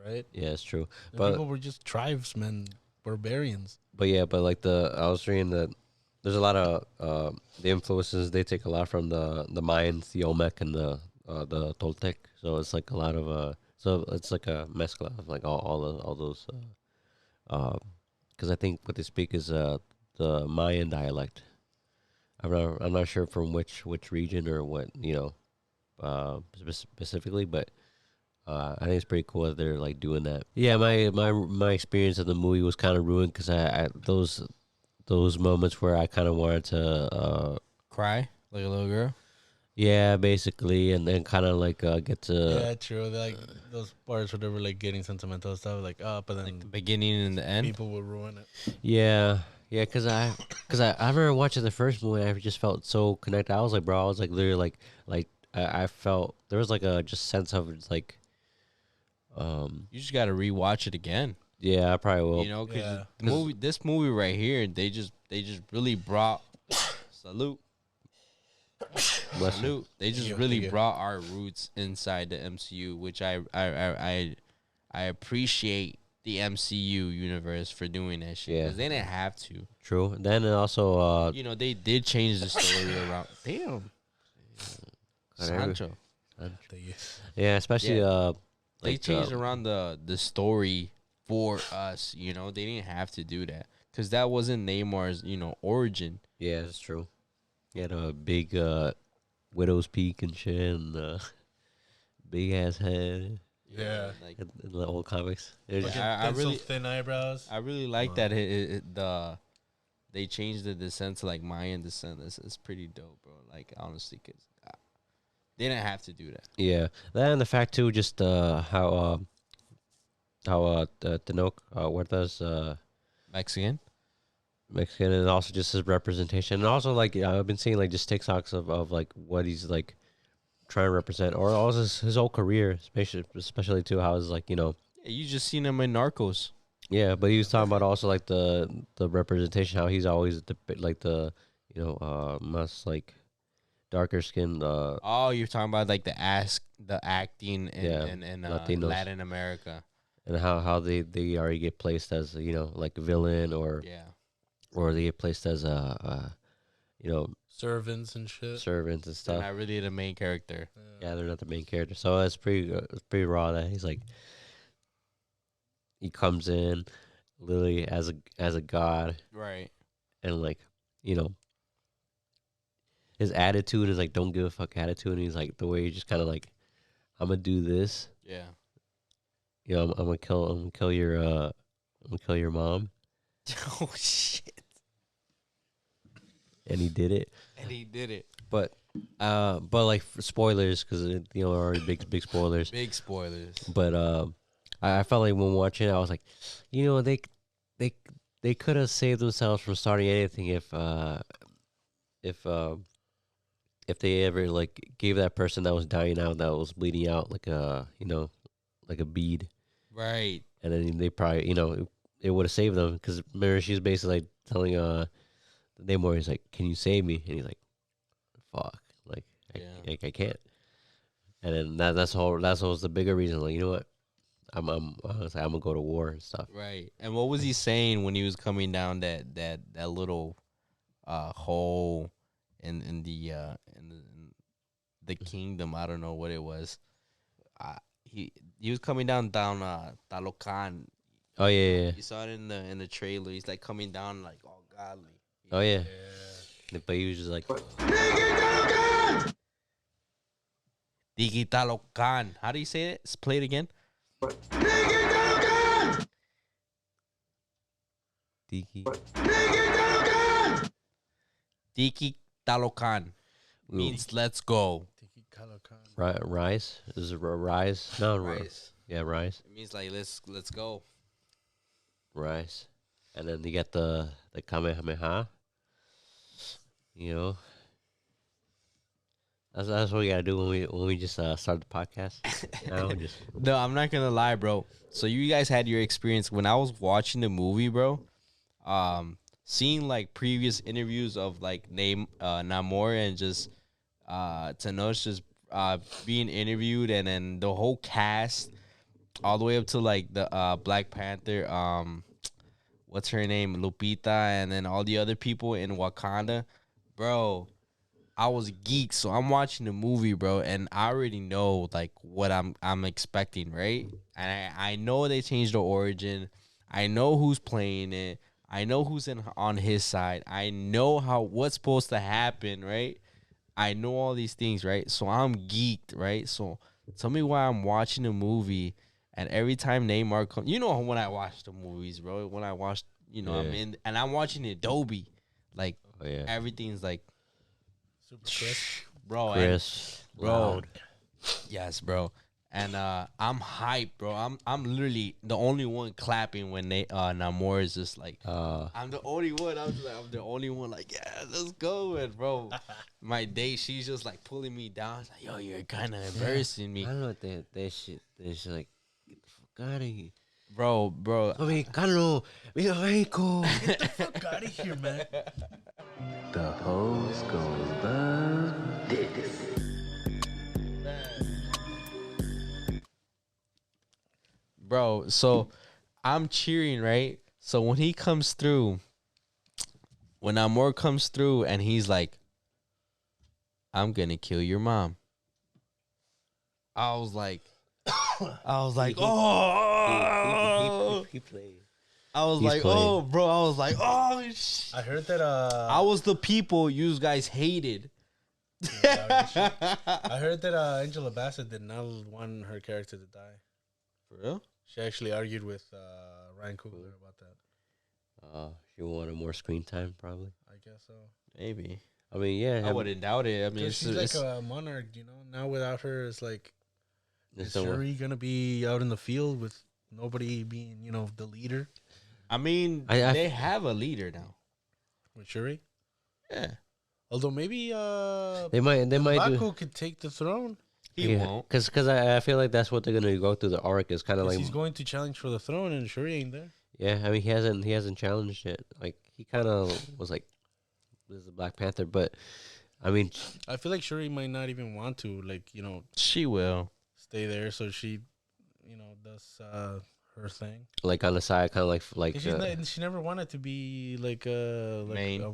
right? yeah, it's true. And But people were just tribesmen, barbarians. I was reading that there's a lot of the influences they take a lot from the Mayans, the Olmec, and the Toltec. So it's a lot of so it's like a mescla of all those because I think what they speak is the Mayan dialect. I'm not sure from which region or what specifically, but I think it's pretty cool that they're doing that. Yeah, my experience of the movie was kind of ruined because I those moments where I kind of wanted to Cry like a little girl. yeah, basically, and then kind of get to Yeah, true. Those parts where they were getting sentimental and stuff, but then Like the beginning and the end. people would ruin it. yeah, because I remember watching the first movie, I just felt so connected. I was literally I felt there was a just sense of You just got to rewatch it again. yeah, I probably will. Because Yeah. this movie right here, they just really brought salute. Bless you. Salute. They just you, really thank you. brought our roots inside the MCU, which I appreciate the MCU universe for doing that shit. Yeah. Because they didn't have to. True. Then it also They did change the story around. Damn. God, every- Sancho. Yeah, especially Yeah. They like changed around the story for us. You know, they didn't have to do that because that wasn't Neymar's origin. yeah, that's true. He had a big widow's peak and shit, and big ass head Yeah. Like in the old comics. It was Fucking I really- thin eyebrows. I really like that they changed the descent to like Mayan descent. It's pretty dope, bro. Like honestly, cause they didn't have to do that. yeah, that and the fact too, just how Tenoch Huerta's Mexican. Mexican, and also just his representation, and also like I've been seeing like just TikToks of like what he's like trying to represent, or also his whole career, especially too how it's like Yeah, you just seen him in Narcos. yeah, but he was talking about also like the representation, how he's always like the must like darker skinned Oh, you're talking about like the acting Yeah, in Latinos. Latin America. and how they already get placed as like a villain or Yeah. they get placed as a Servants and shit. servants and They're stuff. not really the main character. Yeah, they're not the main character, so it's pretty raw that he's like he comes in literally as a god, Right. and like his attitude is like don't give a fuck attitude, and he's like the way he just kind of like I'm gonna do this, Yeah. I'm gonna kill your mom, Oh shit. and he did it. And he did it. But like for spoilers, because already big spoilers. Big spoilers. But I felt like when watching it, I was like, they could have saved themselves from starting anything if they ever like gave that person that was dying out, that was bleeding out, like a like a bead, Right. and then they probably it would have saved them, because remember she's basically like telling Namor, he's like, can you save me? And he's like, fuck, like Yeah. I can't. And then that's was the bigger reason, like, you know what, I was like, I'm gonna go to war and stuff. Right. And what was he saying when he was coming down that little hole in the kingdom? I don't know what it was. He was coming down Talocan. Oh yeah. You saw it in the trailer. He's like coming down like all godly. Oh yeah. But he was just like, Tiki Talocan. How do you say it? Play it again. Tiki. Tiki Talocan means let's go. Rise? Is it rise? No, Rise. Yeah, rise. It means like let's go. Rise. And then you get the Kamehameha. That's what we gotta do when we just start the podcast. No, I'm not gonna lie, bro. So you guys had your experience when I was watching the movie, bro. Seeing like previous interviews of like Namor and just Tenoch just being interviewed, and then the whole cast all the way up to like the Black Panther, what's her name, Lupita, and then all the other people in Wakanda, bro. I was geeked, so I'm watching the movie, bro, and I already know like what I'm expecting, right? And I know they changed the origin. I know who's playing it. I know who's on his side. I know what's supposed to happen, right? I know all these things, right? So I'm geeked, right? So tell me why I'm watching the movie, and every time Neymar comes, when I watch the movies, bro, when I watch, I'm watching it Dolby, like everything's like Super crisp. bro, Chris, bro. loud. Yes, bro. And I'm hyped, bro. I'm literally the only one clapping when Namor is just like, I'm the only one. I'm the only one. Like, yeah, let's go, and bro. My day, she's just like pulling me down. It's like, yo, you're kind of embarrassing me, I don't know what that shit. They should like get the fuck out of here. bro. Mexicano, viva Mexico. Get the fuck out of here, man. The host goes this. Bro, so I'm cheering, right? So when he comes through, when Namor comes through and he's like, I'm gonna kill your mom. I was like, oh. He played. I was He's like, playing. oh, bro. I was like, oh, I heard that. I was the people you guys hated. I heard that Angela Bassett did not want her character to die. For real? She actually argued with Ryan Coogler about that. She wanted more screen time, probably. I guess so. Maybe. I mean, yeah. I wouldn't doubt it. I mean, Because she's like a monarch, you know. Now without her, it's like, is Shuri gonna be out in the field with nobody being, you know, the leader? I mean, they have a leader now. With Shuri? Yeah. Although maybe they might M'Baku could take the throne. He won't. Because I feel like that's what they're gonna go through the arc is kind of like he's going to challenge for the throne, and Shuri ain't there. Yeah, I mean he hasn't challenged it. Like he kind of was like, "This is the Black Panther," but I mean, I feel like Shuri might not even want to, like, you know, She will. stay there, so she, you know, does her thing. like on the side, kind of like She never wanted to be like a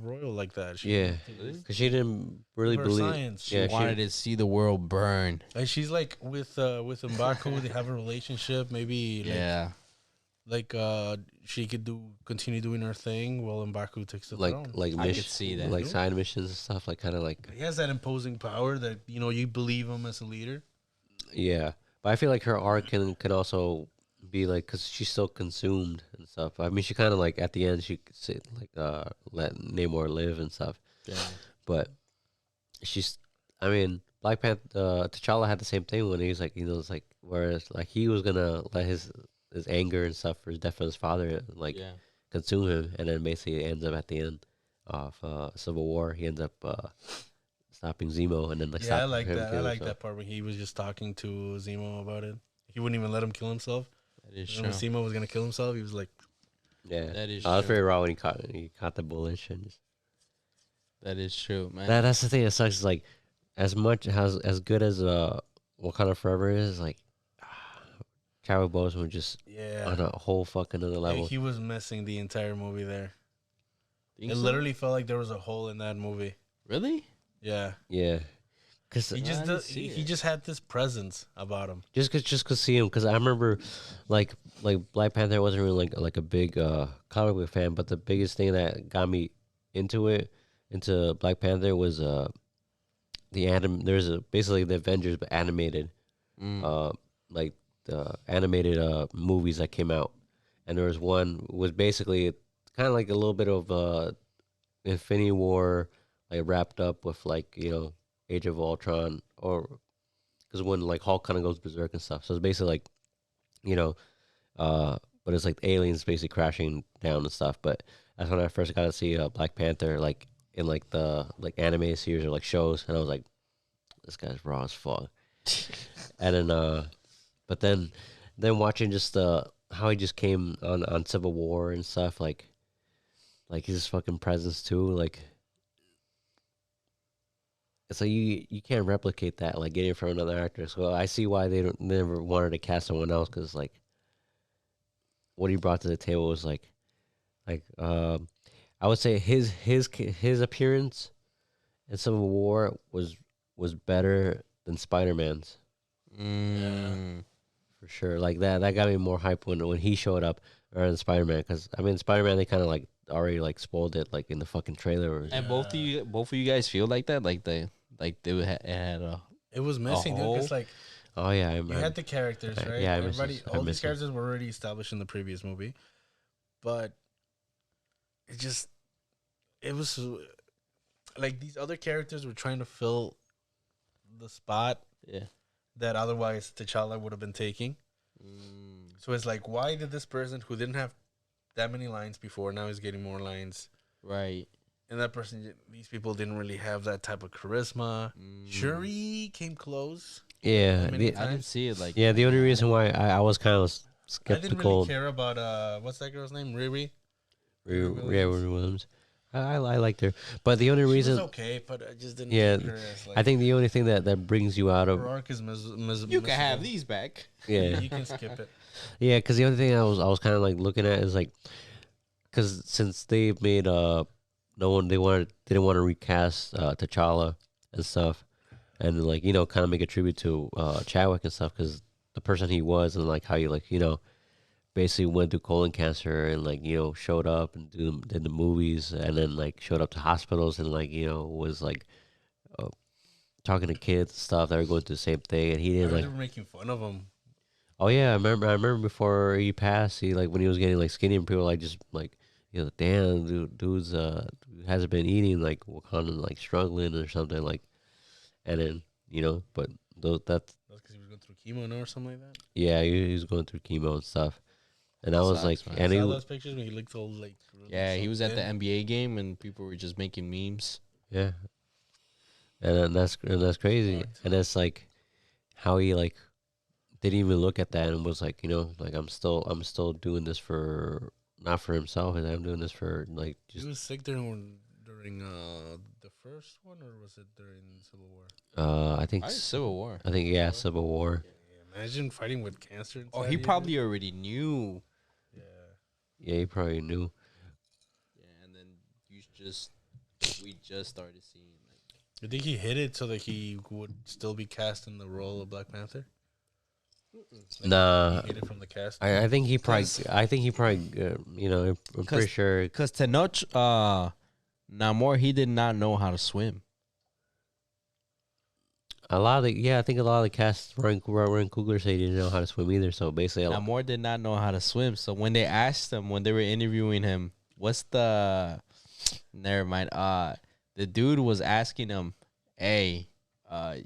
royal like that. She yeah, wanted to because she didn't really her believe. science. She Yeah, wanted to see the world burn. And she's like with M'Baku, they have a relationship. Maybe Yeah. like she could continue doing her thing while M'Baku takes the throne. like I could see that. like side missions and stuff, like kind of like He has that imposing power that, you know, you believe him as a leader. yeah. But I feel like her arc can also be like because she's still consumed and stuff. I mean, she kind of like at the end she could say like let Namor live and stuff. Yeah. But she's, I mean, Black Panther, T'Challa had the same thing when he was like, you know, it's like, whereas like he was gonna let his anger and stuff for his death of his father like Yeah. consume him, and then basically ends up at the end of Civil War, he ends up stopping Zemo, and then like Yeah, I stopping like him that. I killing like himself. that part when he was just talking to Zemo about it. He wouldn't even let him kill himself. That is And true. when Zemo was gonna kill himself, he was like, Yeah, That is I was true. very raw when he caught the bullet and just, That is true, man. that's the thing that sucks is like as much as good as Wakanda Forever is, like Chadwick Boseman was just yeah. on a whole fucking other level. He was missing the entire movie there. Think It so? literally felt like there was a hole in that movie. Really? Yeah. Yeah, because He just didn't see he it. just had this presence about him. just cause see him, because I remember like Black Panther, I wasn't really like a big comic book fan, but the biggest thing that got me into Black Panther was there's basically the Avengers but animated, like the animated movies that came out, and there was one was basically kind of like a little bit of Infinity War, like wrapped up with like, you know, Age of Ultron, or because when like Hulk kind of goes berserk and stuff, so it's basically like, you know, but it's like aliens basically crashing down and stuff. But that's when I first got to see Black Panther like in like the like anime series or like shows, and I was like, this guy's raw as fuck. And then but then watching just how he just came on Civil War and stuff, like his fucking presence too, like it's like you can't replicate that, like getting it from another actor. So I see why they never wanted to cast someone else, because like what he brought to the table was like I would say his appearance in Civil War was better than Spider-Man's. For sure. Like that got me more hype when he showed up rather than Spider-Man, because I mean Spider-Man, they kind of like already like spoiled it like in the fucking trailer. And both of you guys feel like that, like they had a. It was missing, dude. Because like Oh yeah, I you remember. had the characters, right? Yeah, I miss Everybody, this. I all miss these them. characters were already established in the previous movie, but it was like these other characters were trying to fill the spot Yeah. that otherwise T'Challa would have been taking. So it's like, why did this person who didn't have that many lines before now is getting more lines? Right. And that person, these people didn't really have that type of charisma. Shuri came close. Yeah, many the, I didn't see it like. yeah. The only reason why I was kind of I didn't skeptical. really care about what's that girl's name? Riri. Yeah, Riri Williams. I liked her, but the only She reason, was okay, but I just didn't. yeah, like her as, like, I think the only thing that brings you out of her arc is You can have these back. yeah You can skip it. yeah, because the other thing I was kind of like looking at is like, because since they made didn't want to recast T'Challa and stuff, and like kind of make a tribute to Chadwick and stuff because the person he was and like how he like basically went through colon cancer and like showed up and did the movies and then like showed up to hospitals and like was like talking to kids and stuff that were going through the same thing and he didn't like they were making fun of him. Oh yeah, I remember before he passed, he like when he was getting like skinny and people like just like damn dude's hasn't been eating like Wakanda like struggling or something like, and then but that's because he was going through chemo or something like that. Yeah, he was going through chemo and stuff, and I was like, Man. and I saw those pictures when he looked all like really he was at the NBA game and people were just making memes. Yeah, and then that's crazy, and that's like how he like didn't even look at that and was like, like I'm still doing this for not for himself, and I'm doing this for like just. He was sick during the first one, or was it during Civil War? I think Civil War. I think Civil War. Yeah, imagine fighting with cancer. Oh, he probably already knew. Yeah, he probably knew. Yeah, and then we just started seeing like. You think he hid it so that he would still be cast in the role of Black Panther? Like Nah, he hid it from the cast. I think he probably. I'm pretty sure Because Tenoch Namor, he did not know how to swim. I think a lot of the cast Ryan Coogler said he didn't know how to swim either. So basically, Namor did not know how to swim. So when they asked him, when they were interviewing him, never mind. The dude was asking him, hey,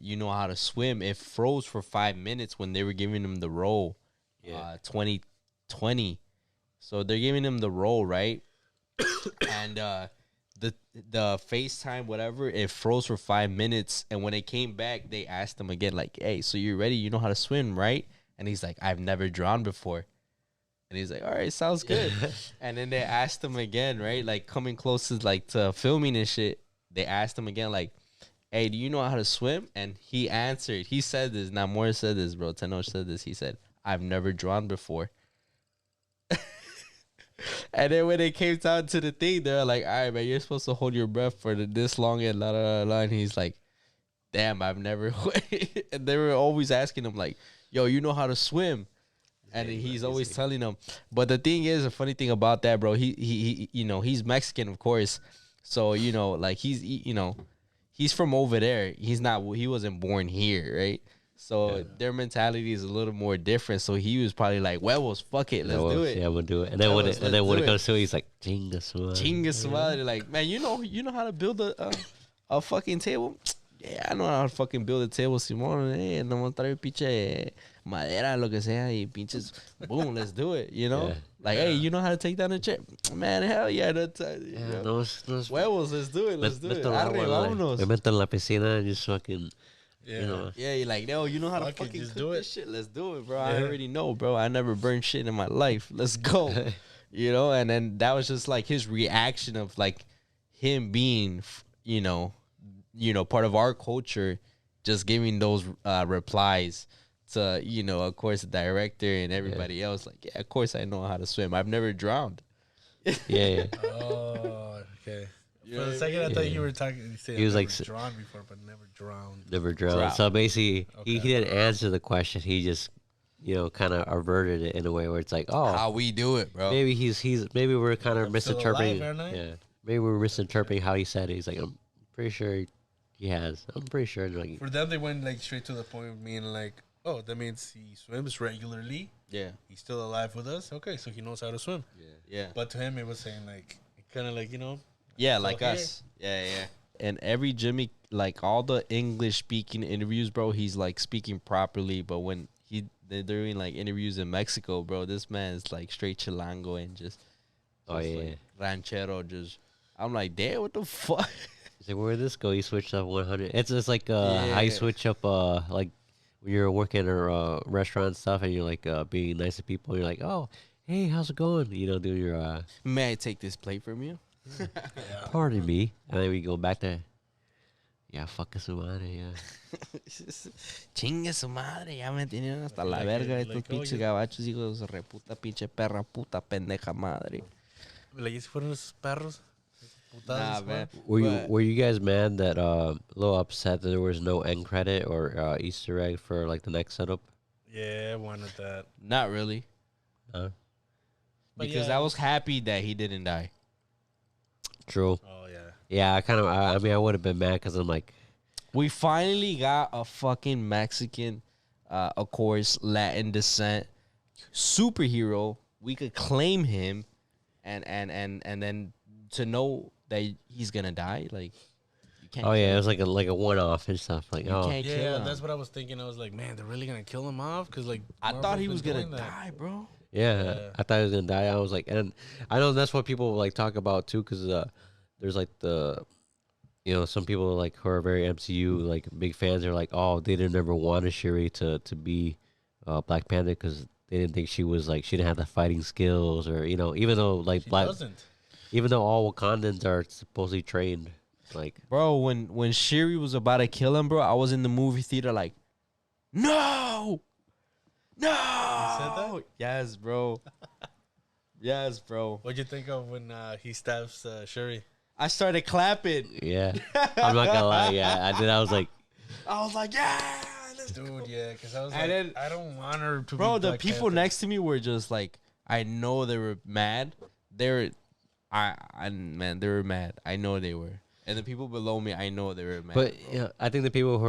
you know how to swim. It froze for 5 minutes when they were giving him the role. 2020. So they're giving him the role, right? And the FaceTime, whatever, it froze for 5 minutes. And when it came back, they asked him again, like, hey, so you're ready? You know how to swim, right? And he's like, I've never drowned before. And he's like, all right, sounds good. And then they asked him again, right? Like coming close to like to filming and shit. They asked him again, like, hey, do you know how to swim? And he answered. He said this. Namor said this, bro. Tenoch said this. He said, I've never drowned before. And then when it came down to the thing, they're like, all right, man, you're supposed to hold your breath for this long and la la la. And he's like, damn, I've never. And they were always asking him, like, yo, you know how to swim? And he's always telling them. But the thing is, the funny thing about that, bro, he he's Mexican, of course. So, like he's from over there. He wasn't born here, right? So their mentality is a little more different. So he was probably like, huevos, fuck it, let's do it. Yeah, we'll do it. And then when it comes to it, he's like, chinga su madre. Chinga su madre. Like, man, you know how to build a fucking table? Yeah, I know how to fucking build a table, Simón. No vamos a traer pinche madera, lo que sea, y pinches, boom, let's do it, Yeah. Like, hey, you know how to take down a chair? Man, hell yeah. Huevos, let's do it, let's do it. Arre, vámonos. Me meto en la piscina and just fucking, Yeah, you're like, no, you know how to Fuck it, fucking just cook do this it. shit. Let's do it, bro. I already know, bro. I never burned shit in my life. Let's go. And then that was just like his reaction of like him being, part of our culture, just giving those replies to, of course, the director and everybody else. Like, yeah, of course I know how to swim. I've never drowned. yeah. Oh, okay. For a second, I thought you were talking. He was like drowned before, but never drowned. Never drowned. So basically, he didn't answer the question. He just, kind of averted it in a way where it's like, oh, how we do it, bro. maybe maybe we're kind of misinterpreting. Alive, aren't I? Yeah, maybe we're misinterpreting how he said it. He's like, I'm pretty sure he has. I'm pretty sure. Like, For them, they went like straight to the point of being like, oh, that means he swims regularly. Yeah. He's still alive with us. Okay, so he knows how to swim. Yeah. But to him, it was saying like, kind of like, Yeah, So like here- us. Yeah. And every Jimmy, like all the English speaking interviews, bro, he's like speaking properly. But when they're doing like interviews in Mexico, bro, this man is like straight chilango and just like, ranchero. I'm like, damn, what the fuck? he's like, where did this go? He switched up 100. It's just like how you switch up like when you're working at a restaurant and stuff, and you're like being nice to people. You're like, oh, hey, how's it going? Do your May I take this plate from you? pardon me, and then we go back to fuck su madre, Chingue su madre, ya me tienen hasta la verga estos like, pinches gabachos, hijos de reputa, pinche perra, puta, pendeja madre. Like, si fueron esos perros. Nah, man. Were you guys mad that a little upset that there was no end credit or Easter egg for like the next setup? Yeah, I wanted that. Not really. But Because yeah, I was happy that he didn't die. True. Oh yeah. Yeah, I mean, I would have been mad because I'm like, We finally got a fucking Mexican, of course, Latin descent superhero. We could claim him, and then to know that he's gonna die, like you can't. oh yeah, kill it was him. like a one off and stuff. Like, You oh can't kill Yeah, him. that's what I was thinking. I was like, man, they're really gonna kill him off? Because like I Marvel's thought he been was gonna doing that. die, bro. yeah, Yeah. I thought he was gonna die. I was like, and I know that's what people like talk about too, because there's like some people like who are very MCU like big fans are like, oh, they didn't ever want Shuri to be Black Panther because they didn't think she didn't have the fighting skills, or even though like She Black, doesn't. even though all Wakandans are supposedly trained, like Bro, when Shiri was about to kill him, bro, I was in the movie theater like, no, no. that? Yes, bro. Yes, bro. What'd you think of when he stabs Shuri? I started clapping. yeah, I'm not gonna lie, yeah, I did. I was like, I was like, yeah, let's go. Dude, yeah, because I was And like, then- I don't want her to Bro, be the Black people Panther. next to me were just like, I know they were mad. They were mad. I know they were. And the people below me, I know they were mad. but bro. yeah, I think the people who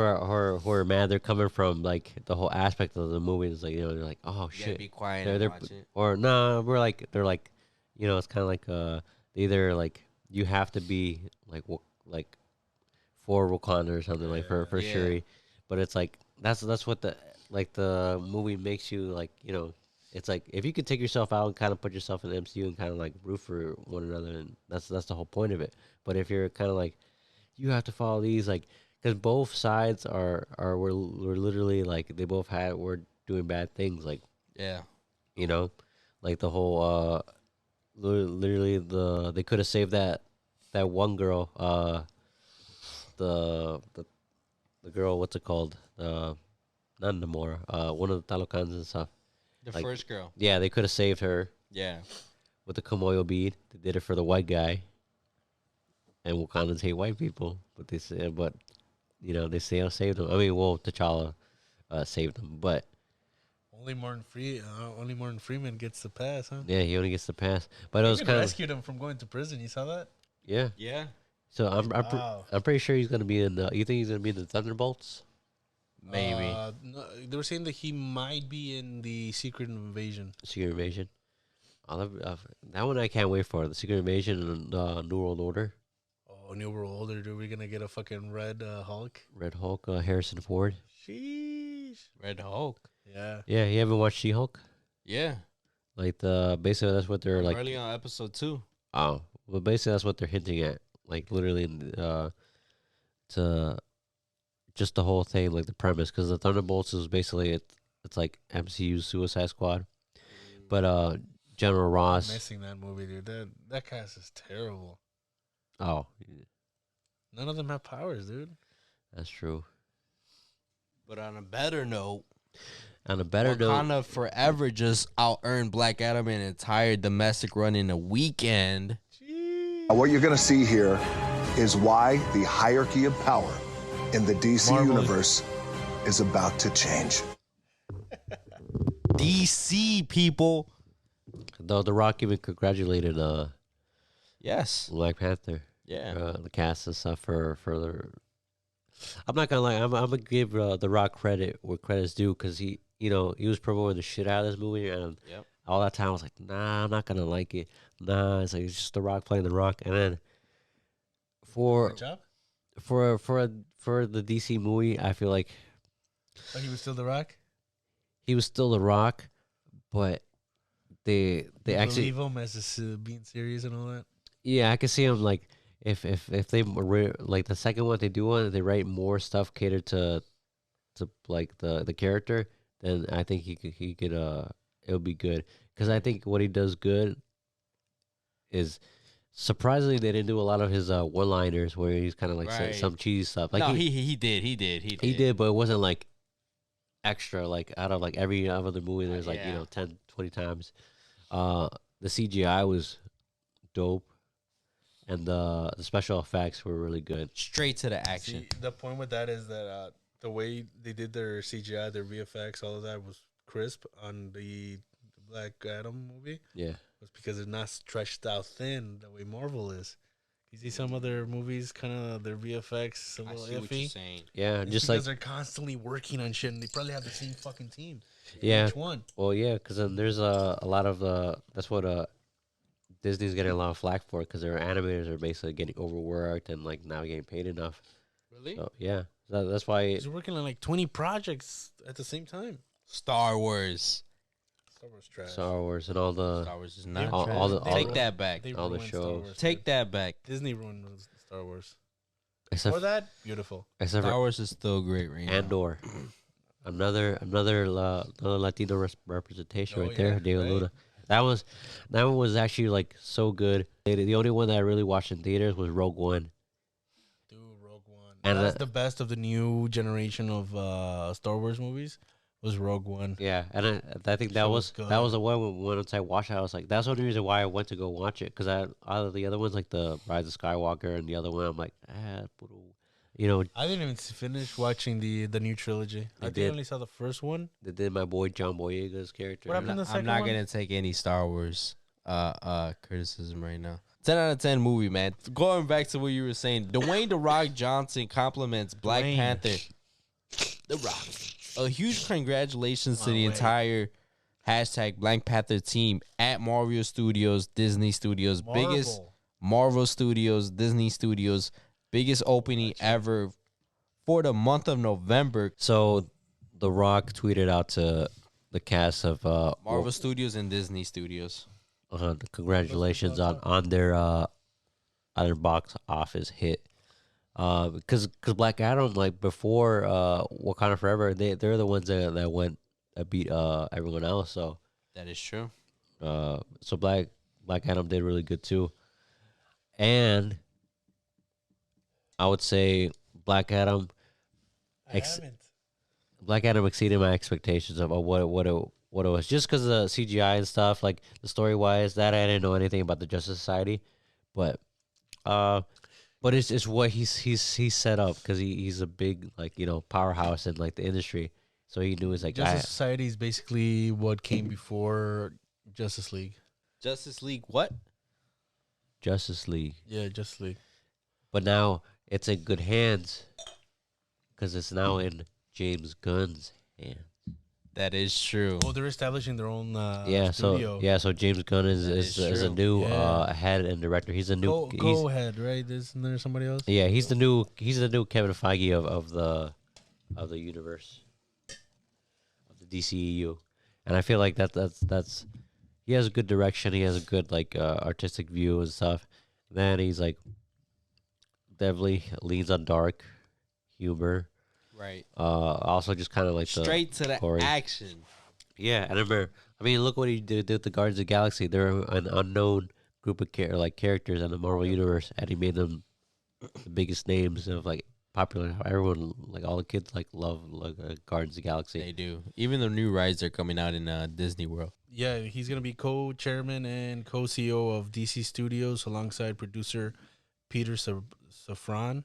are mad, they're coming from like the whole aspect of the movie. It's like they're like, oh You gotta shit, be quiet they're, and they're watch it. or no, they're like, it's kind of like either like you have to be like for Wakanda or something like for Yeah. Shuri, but it's like that's what the movie makes you like. It's like if you could take yourself out and kind of put yourself in the MCU and kind of like root for one another, and that's the whole point of it. But if you're kind of like you have to follow these like because both sides were literally like they both were doing bad things like Yeah. like the whole literally they could have saved that one girl the girl, what's it called, not Namor, one of the Talocans and stuff. The Like- first girl. Yeah, they could have saved her Yeah. with the Komoyo bead. They did it for the white guy, and Wakandans hate white people, but they saved saved him. I mean, well, T'Challa saved him, but Only Morgan Freeman gets the pass, huh? yeah, he only gets the pass. But it was Even kind of rescued him from going to prison. You saw that? yeah. Yeah. So Wow. I'm pretty sure he's gonna be in. You think he's gonna be in the Thunderbolts? Maybe. No, they were saying that he might be in the Secret Invasion. Secret Invasion. That one I can't wait for. The Secret Invasion and New World Order. Oh, New World Order, dude. We're gonna get a fucking Red Hulk. Red Hulk, Harrison Ford. Sheesh. Red Hulk. Yeah. Yeah, you haven't watched She-Hulk? Yeah. Like basically that's what they're like. Early on episode 2. Oh, well, basically that's what they're hinting at. Like literally, to just the whole thing, like the premise, because the Thunderbolts is basically it's like MCU's Suicide Squad, but General Ross. Missing that movie, dude. That cast is terrible. Oh, None of them have powers, dude. that's true. But on a better note, On a better note, Wakanda Forever just out-earned Black Adam an entire domestic run in a weekend. Now, what you're going to see here is why the hierarchy of power in the DC Marvel. universe is about to change. DC people. though, The Rock even congratulated Yes. Black Panther. Yeah. The cast and stuff for the. I'm not gonna lie. I'm gonna give The Rock credit where credit's due because he was promoting the shit out of this movie, and Yep. all that time I was like, nah, I'm not gonna like it. Nah, it's like it's just The Rock playing The Rock, and then for Good job. for the DC movie, I feel like Oh, he was still The Rock. he was still The Rock, but they actually leave him as this being serious and all that. yeah, I can see him like if they like the second one they do one, they write more stuff catered to like the character, then I think he could it'll be good because I think what he does good is surprisingly they didn't do a lot of his one-liners where he's kind of like Right. some cheesy stuff. Like No, he he did. he did, but it wasn't like extra like out of like every other movie. There's like Yeah. 10, 20 times. The CGI was dope. and the special effects were really good. Straight to the action. See, the point with that is that the way they did their CGI, their VFX, all of that was crisp on the Black Adam movie. Yeah, Was because it's not stretched out thin the way Marvel is. You see some other movies, kind of their VFX a I little see what you're iffy. saying. yeah, It's just because like they're constantly working on shit, and they probably have the same fucking team. yeah. Each one. Well, yeah, because then there's a lot of that's what Disney's getting a lot of flack for because their animators are basically getting overworked and like not getting paid enough. Really? So yeah, that's why. They're working on like 20 projects at the same time. Star Wars. Star Wars trash. Star Wars and all the Star Wars is not. all, trash. all the all Take the, that back. They all the ruined Star shows. Wars, Take dude. that back. Disney ruined Star Wars. except For that, beautiful. except Star for Wars is still great right now. Andor, another Latino representation Oh, right there, yeah, Diego right. Luna. That one was actually like so good. The only one that I really watched in theaters was Rogue One. Dude, Rogue One. And That's the best of the new generation of Star Wars movies. Was Rogue One. Yeah, and I think that Show was was that was good. the one once I watched it, I was like, that's the only reason why I went to go watch it because I out of the other ones like the Rise of Skywalker and the other one I'm like you know I didn't even finish watching the new trilogy. I think I did. only saw the first one. they did my boy John Boyega's character. What happened I'm to not, the second I'm not one? gonna take any Star Wars criticism right now. 10 out of 10 movie, man. Going back to what you were saying, Dwayne The Rock Johnson compliments Black Dwayne. Panther. The Rock. A huge congratulations to Oh, the wait. entire hashtag Black Panther team at Marvel Studios, Disney Studios, biggest Marvel Studios, Disney Studios, biggest opening ever for the month of November. So, The Rock tweeted out to the cast of Marvel Studios and Disney Studios. congratulations on their box office hit. Because Black Adam, like before Wakanda Forever, they're the ones that beat everyone else. So That is true. so Black Adam did really good too, and I would say Black Adam exceeded my expectations of what it was just because of the CGI and stuff, like the story wise. That I didn't know anything about the Justice Society, but it's what he's set up because he's a big powerhouse in like the industry, so he knew it's like Justice Society is basically what came before Justice League. Justice League, what? Justice League, Yeah, Justice League. but now it's in good hands because it's now in James Gunn's hands. That is true. Oh, they're establishing their own studio. So James Gunn is a true. new Yeah. head and director. He's a new Go ahead, right? Isn't there somebody else? yeah. He's the new Kevin Feige of the universe of the DCEU, and I feel like that's he has a good direction. He has a good artistic view and stuff. Then he's like definitely leans on dark humor. Right. Also just kind of like Straight to the gory. action. Yeah, I remember. I mean, look what he did with the Guardians of the Galaxy. They're an unknown group of characters in the Marvel universe, and he made them the biggest names of popular. Everyone, all the kids, love Guardians of the Galaxy. They do. Even the new rides are coming out in Disney World. Yeah, he's gonna be co-chairman and co-CEO of DC Studios alongside producer Peter Safran,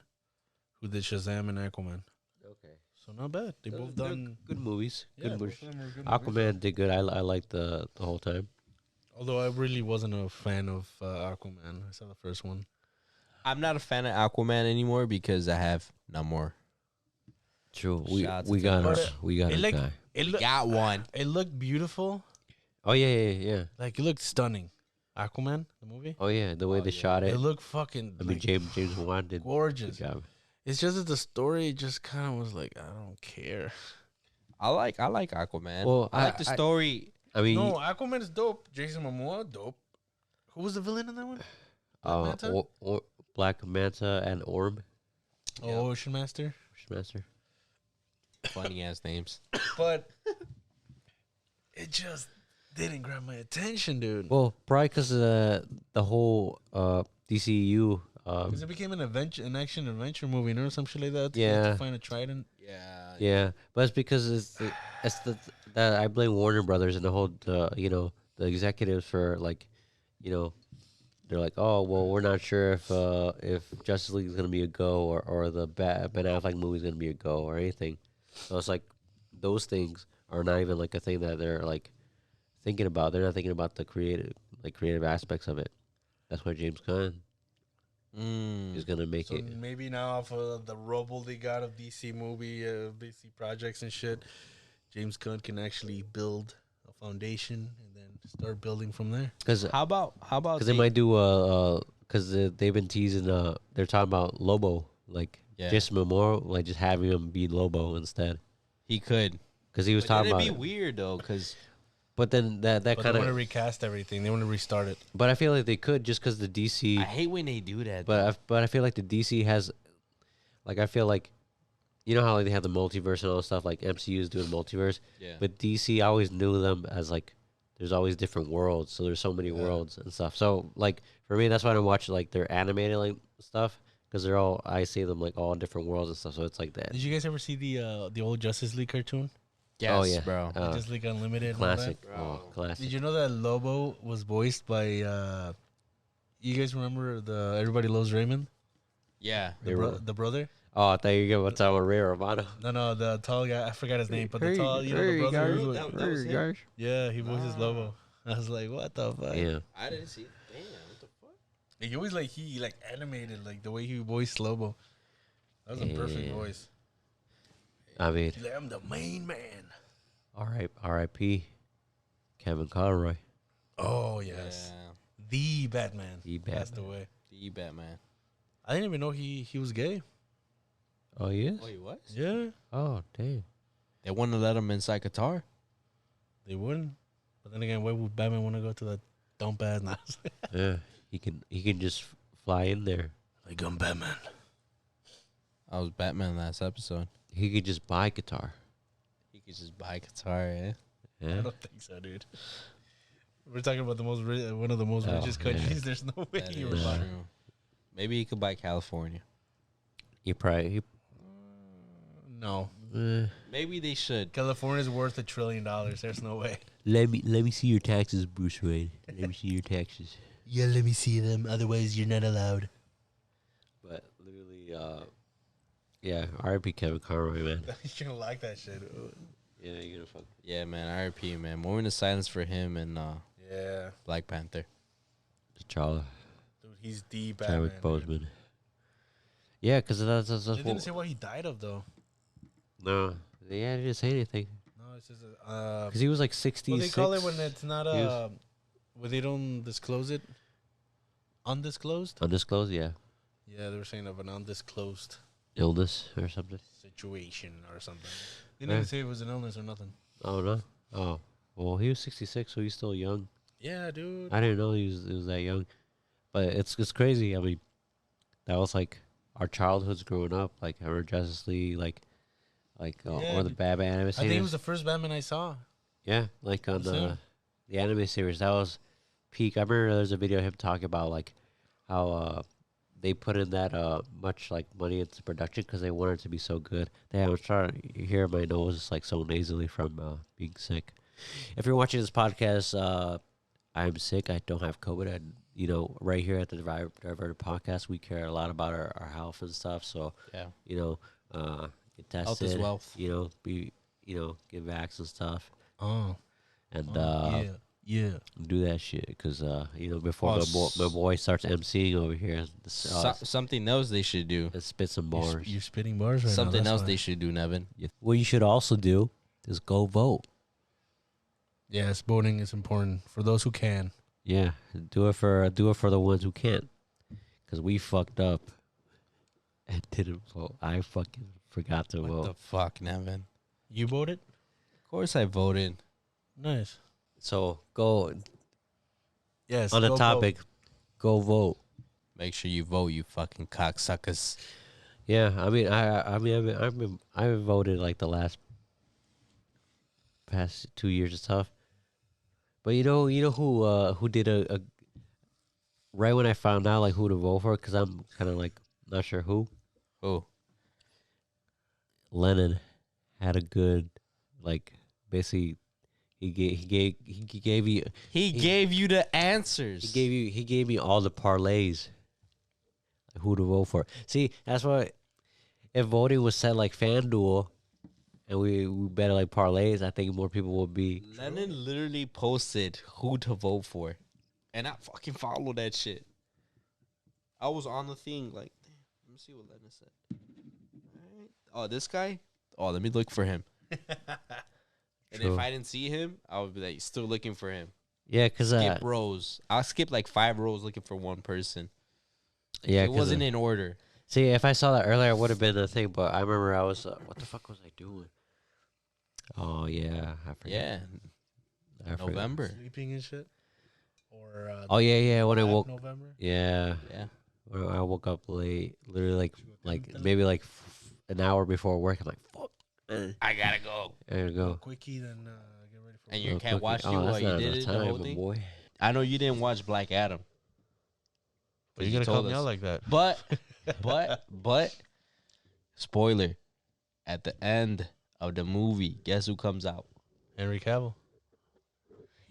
who did Shazam and Aquaman. Okay, So not bad. They both They're done. good movies. Yeah, Good movies. both of them were good movies. Aquaman did good. I liked the whole time. Although I really wasn't a fan of Aquaman. I saw the first one. I'm not a fan of Aquaman anymore because I have Namor. True. Shout out to We got But, we got it a looked- guy. Got one. It looked beautiful. Oh yeah. Like it looked stunning. Aquaman, the movie. Oh yeah, the way they shot It it. looked fucking I mean, James Wan did a good gorgeous. job. It's just that the story just kind of was like, I don't care. I like Aquaman. Well, I like the story. I mean, No, Aquaman is dope. Jason Momoa, dope. Who was the villain in that one? Black Manta? Black Manta and Orb, Oh, Ocean Master. Master. Funny ass names. But it just didn't grab my attention, dude. Well, probably because the whole DCEU. Because it became an action adventure movie, or some shit like that. Yeah. To find a trident. Yeah. Yeah, but it's because it's that I blame Warner Brothers and the whole the executives for they're like, oh well, we're not sure if Justice League is gonna be a go or the Ben Affleck movie is gonna be a go or anything. So it's like those things are not even like a thing that they're like thinking about. They're not thinking about the creative aspects of it. That's why James Gunn is gonna make So it. maybe now off of the rubble they got of DC movie, DC projects and shit, James Gunn can actually build a foundation and then start building from there. Because How about they might do because they've been teasing they're talking about Lobo, like Yeah. Jason Momoa, like just having him be Lobo instead. he could? Because he was But talking it'd about be it. weird though, because But then that But kind they want to of. recast everything. They want to restart it. But I feel like they could just because the DC. I hate when they do that. But I feel like the DC has, like I feel like, you know how like they have the multiverse and all that stuff. Like MCU is doing multiverse. Yeah. But DC, I always knew them as like there's always different worlds. So there's so many worlds and stuff. So like for me, that's why I watch like their animated like stuff because they're all I see them like all different worlds and stuff. So it's like that. Did you guys ever see the old Justice League cartoon? yes, oh yeah, bro. Justice League Unlimited. and all that? classic. Oh, classic. Did you know that Lobo was voiced by? You guys remember the Everybody Loves Raymond? Yeah. The brother? Oh, I thought you were going to talk about Ray Romano. No, the tall guy. I forgot his name, but the tall, the brother. who was like- That was him? yeah, he voices Lobo. I was like, what the fuck? Yeah. I didn't see. Damn, what the fuck? He always he animated like the way he voiced Lobo. That was a perfect Yeah. voice. I mean, He's like, I'm the main man. R.I.P. Kevin Conroy. Oh yes, Yeah. the Batman. The Passed Batman. away. The Batman. I didn't even know he was gay. Oh, he is? Oh, he was? Yeah, Oh, damn. They wouldn't let him inside Qatar. they wouldn't. But then again, why would Batman want to go to that dump ass? Nah, Yeah. He can just fly in there. like I'm Batman. I was Batman last episode. He could just buy guitar. He could just buy Qatar, yeah. I Yeah. don't think so, dude. We're talking about one of the most Oh, richest yeah. countries. There's no way That you is would buy. true. Maybe he could buy California. He probably. No, Maybe they should. California's worth $1 trillion. There's no way. Let me see your taxes, Bruce Wayne. Let me see your taxes. Yeah, let me see them. Otherwise, you're not allowed. But literally, yeah, R.I.P. Kevin Conroy, man. You're gonna like that shit. Yeah, you're gonna fuck. Yeah, man. R.I.P. man. Moment of silence for him and Yeah, Black Panther. Charlie dude, he's the Batman. Chadwick dude. Boseman. Yeah, because that's They didn't what. say what he died of though. No, yeah, they didn't say anything. No, it's just Because he was like 66. what they call it when it's not He was- when they don't disclose it. Undisclosed. Undisclosed, yeah. Yeah, they were saying of an undisclosed Illness or something. situation or something. They didn't even say it was an illness or nothing. Oh, no? Oh. Well, he was 66, so he's still young. Yeah, dude. I didn't know he was that young. But it's crazy. I mean, that was like our childhoods growing up. Like, our Justice League, Yeah, or the Batman anime I series. think it was the first Batman I saw. Yeah, like on Was him? the anime series. That was peak. I remember there's a video of him talking about like how they put in that much like money into production because they wanted it to be so good. Damn, I was trying to hear my nose is like so nasally from being sick. If you're watching this podcast, I'm sick. I don't have COVID. And right here at the Divert podcast, we care a lot about our health and stuff. So Yeah. get tested. Health is wealth. Get vax and stuff. Oh, And yeah. do that shit because before Oh, my boy starts emceeing over here Something else they should do. and spit some bars. You're spitting bars right now. Something that's else why. they should do, Nevin. What you should also do is go vote. Yes, voting is important for those who can. Yeah, do it for the ones who can't, because we fucked up and didn't vote. I fucking forgot to What vote. the fuck, Nevin? You voted? Of course I voted. Nice. So go Yes. on the go topic. Go vote. Make sure you vote, you fucking cocksuckers. Yeah, I haven't voted like the past 2 years. It's tough. But you know who did a right when I found out like who to vote for, because I'm kind of like not sure who. Oh, Lennon had a good, like, basically He gave you He gave you the answers. he gave me all the parlays. Who to vote for? See, that's why if voting was set like FanDuel, and we bet like parlays, I think more people would be. Lennon literally posted who to vote for, and I fucking followed that shit. I was on the thing like, damn, let me see what Lennon said. Alright. Oh, this guy. Oh, let me look for him. And True. if I didn't see him, I would be like, still looking for him. Yeah, cause Skip rows. I'll skip like 5 rows looking for one person. yeah, It wasn't in order. See, if I saw that earlier, it would have been the thing. But I remember I was, what the fuck was I doing? Oh yeah, I forgot. Yeah, I forgot. November. Sleeping and shit. Or Oh yeah. When I woke, November. yeah, Yeah. when I woke up late, literally like maybe like an hour before work. I'm like, fuck, man, I gotta go. I gotta go. Quickie, then get ready for And work. your cat watched you that's while you not did enough it, the time, whole my thing? boy. I know you didn't watch Black Adam. But you're you gonna told call me us. out like that. But, spoiler, at the end of the movie, guess who comes out? Henry Cavill.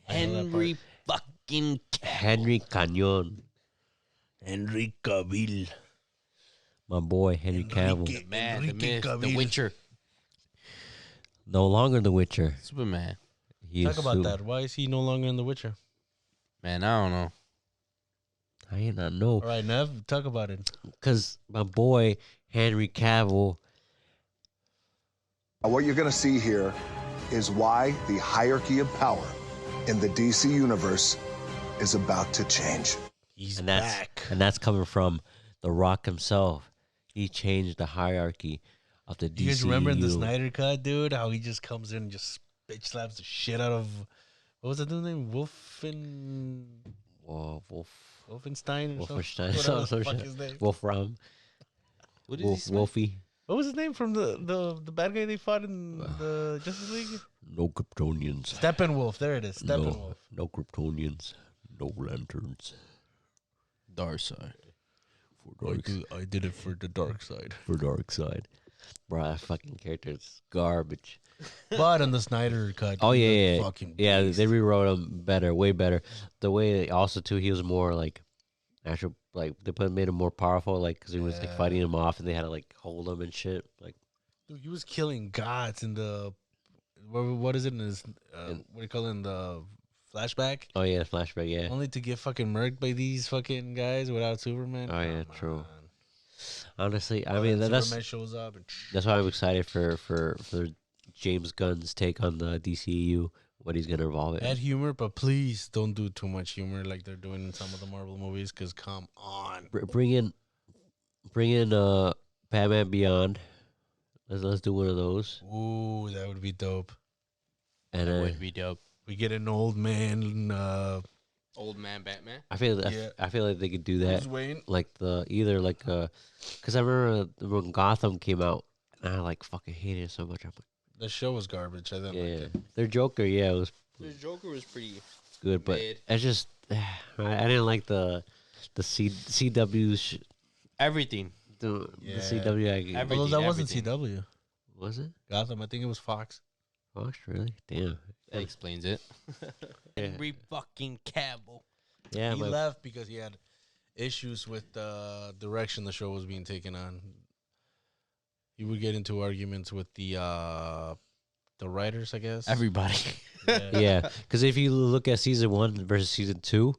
I know that Henry fucking Henry Cañón, Henry Cavill. my boy Henry Cavill. the man, the Enrique myth, the Cavill. Witcher, No longer the Witcher. Superman. He Talk is about that. Why is he no longer in The Witcher? Man, I don't know. I did not know. All right, Nev, talk about it. Because my boy Henry Cavill. What you're going to see here is why the hierarchy of power in the DC universe is about to change. He's And that's back. and that's coming from The Rock himself. He changed the hierarchy of the DCEU. You guys remember in the Snyder Cut, dude, how he just comes in and just bitch slaps the shit out of, what was that dude's name? Wolfenstein or Wolfenstein, something? some Fuck shit. his name. Wolfram, What did he say? Wolfie. What was his name from the bad guy they fought in the Justice League? No Kryptonians. Steppenwolf. There it is. Steppenwolf. No Kryptonians. No lanterns. Dark side. I did it for the dark side. For dark side. Bro, that fucking character is garbage. But in the Snyder Cut, Oh he yeah, looked yeah, fucking yeah. beast. They rewrote him better, way better. The way also too, he was more like actual, like they made him more powerful, like because he was like fighting him off, and they had to like hold him and shit. Like Dude, he was killing gods in the what is it in his what do you call it in the flashback? oh yeah, flashback, yeah. Only to get fucking murked by these fucking guys without Superman. Oh yeah, Come true. on. Honestly, I But mean then that's Superman shows up and that's why I'm excited for James Gunn's take on the DCEU, what he's gonna evolve it. add humor, but please don't do too much humor like they're doing in some of the Marvel movies. Cause come on, Bring in Batman Beyond. Let's do one of those. ooh, that would be dope. And That would be dope. We get an old man. Old man Batman. I feel Yeah. I feel like they could do that. Bruce Wayne. Like because I remember when Gotham came out, and I like fucking hated it so much. I'm The show was garbage. I didn't like, like yeah, it. their Joker, yeah, it was The Joker was pretty good, but mid. it's just I didn't like the CW Everything. the Yeah. CW. Everything, Although that wasn't everything. CW. Was it? Gotham. I think it was Fox. Fox, really? Damn. That explains it. Yeah. Henry fucking Cavill. Yeah, He but left because he had issues with the direction the show was being taken on. He would get into arguments with the writers, I guess. Everybody. yeah, because if you look at season 1 versus season 2,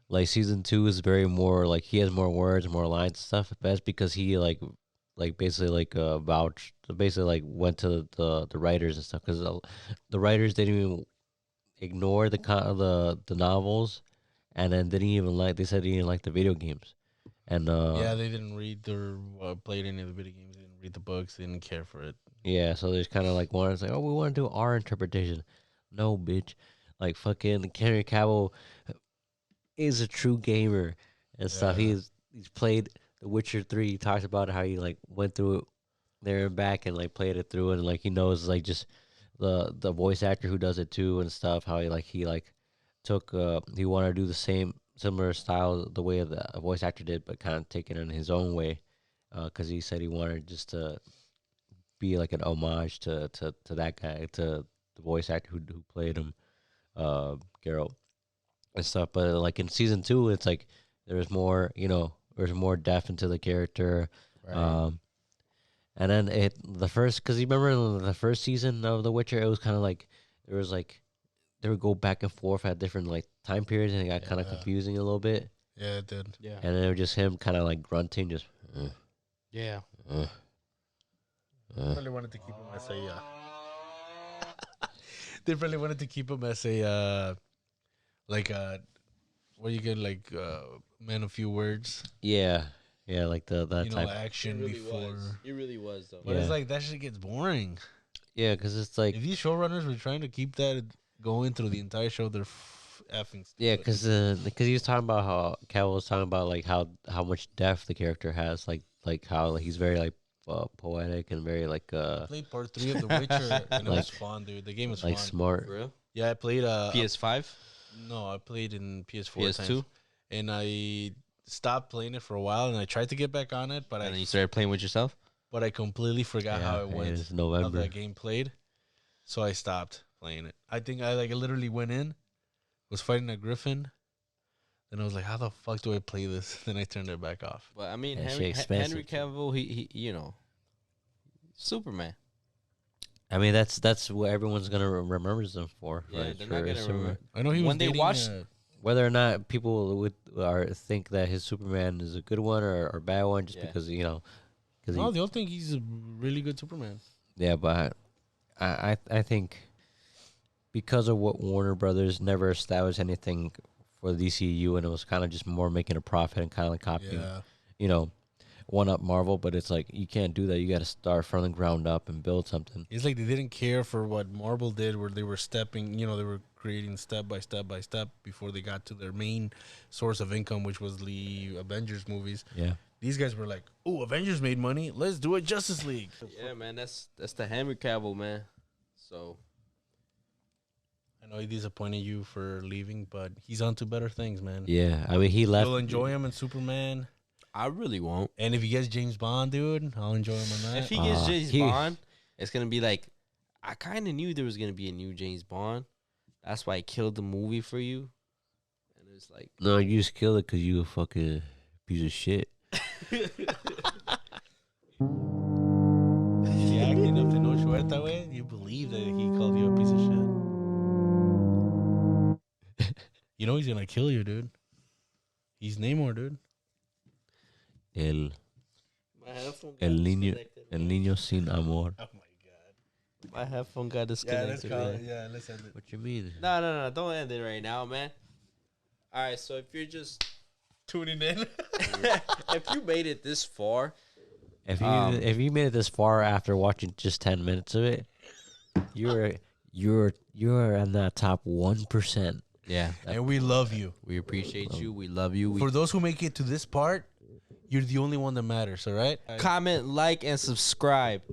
like season 2 is very more like he has more words, more lines and stuff. But that's because he like basically like vouched, basically like went to the writers and stuff because the writers didn't even ignore the novels, and then didn't even like, they said they didn't like the video games, and Yeah, they didn't read or played any of the video games. They didn't read the books. They didn't care for it. yeah, so there's kind of like one it's like, oh, we want to do our interpretation. No, bitch, like fucking Henry Cavill is a true gamer and stuff. Yeah. He's played The Witcher 3. He talks about how he like went through it there and back and like played it through, and like he knows like just the voice actor who does it too and stuff. How he took he wanted to do the similar style the way the voice actor did, but kind of take it in his own way, because he said he wanted just to be like an homage to that guy, to the voice actor who played him. Geralt and stuff. But like in season 2, it's like there's more, there's more depth into the character. Right. And then because you remember in the first season of The Witcher, it was kind of like there was like they would go back and forth at different like time periods, and it got kind of confusing a little bit. Yeah, it did. Yeah. And then it was just him kind of like grunting, just. Yeah. Really wanted to keep him as a. They really wanted to keep him as a what you get like man of few words. Yeah, like that type. Action before. It really was though. But it's like that shit gets boring. Yeah, because it's like If these showrunners were trying to keep that going through the entire show, they're effing stupid. yeah, because he was talking about how Cavill was talking about like how much depth the character has, like how like, he's very like poetic and very like I played part 3 of The Witcher and it was fun, dude. The game was like fun. smart. For real? Yeah, I played PS5? no, I played in PS4 PS2? times. And I stopped playing it for a while and I tried to get back on it, but And then you started playing with yourself? I completely forgot how it went. It's How November. that game played. So I stopped playing it. I think I literally went in, was fighting a griffin, then I was like, how the fuck do I play this? Then I turned it back off. But I mean, That shit Henry expensive. Cavill, he Superman. I mean, that's what everyone's gonna remember them for. Yeah, right? they're For not gonna Superman. remember. I know he was When they dating, watched- Whether or not people would think that his Superman is a good one or bad one, just Yeah. because no, they'll think he's a really good Superman. yeah, but I think because of what Warner Brothers never established anything for the DCEU, and it was kind of just more making a profit and kind of like copying, one up Marvel. But it's like you can't do that. You got to start from the ground up and build something. It's like they didn't care for what Marvel did, where they were stepping, they were creating step by step by step before they got to their main source of income, which was the Avengers movies. Yeah, These guys were like, "Oh, Avengers made money. Let's do a Justice League." Yeah, man, that's the Henry Cavill, man. So I know he disappointed you for leaving, but he's on to better things, man. yeah. I mean, he left. You'll enjoy him in Superman, I really won't. and if he gets James Bond, dude, I'll enjoy him on that. If he gets James he- Bond, it's gonna be like I kind of knew there was gonna be a new James Bond. That's why I killed the movie for you. And it's like, No, you just killed it because you a fucking piece of shit. Is he acting up Tenoch Huerta way? You believe that he called you a piece of shit? You know he's gonna kill you, dude. He's Namor, dude. El niño sin amor. Oh my god. my headphone got disconnected. man. Yeah, let's end it. What you mean? No, don't end it right now, man. All right, so if you're just Tuning in. if you made it this far, If you made it this far after watching just 10 minutes of it, you're in that top 1%. yeah, And we love you. we appreciate you. We love you. We For those who make it to this part, you're the only one that matters, all right? comment, like, and subscribe.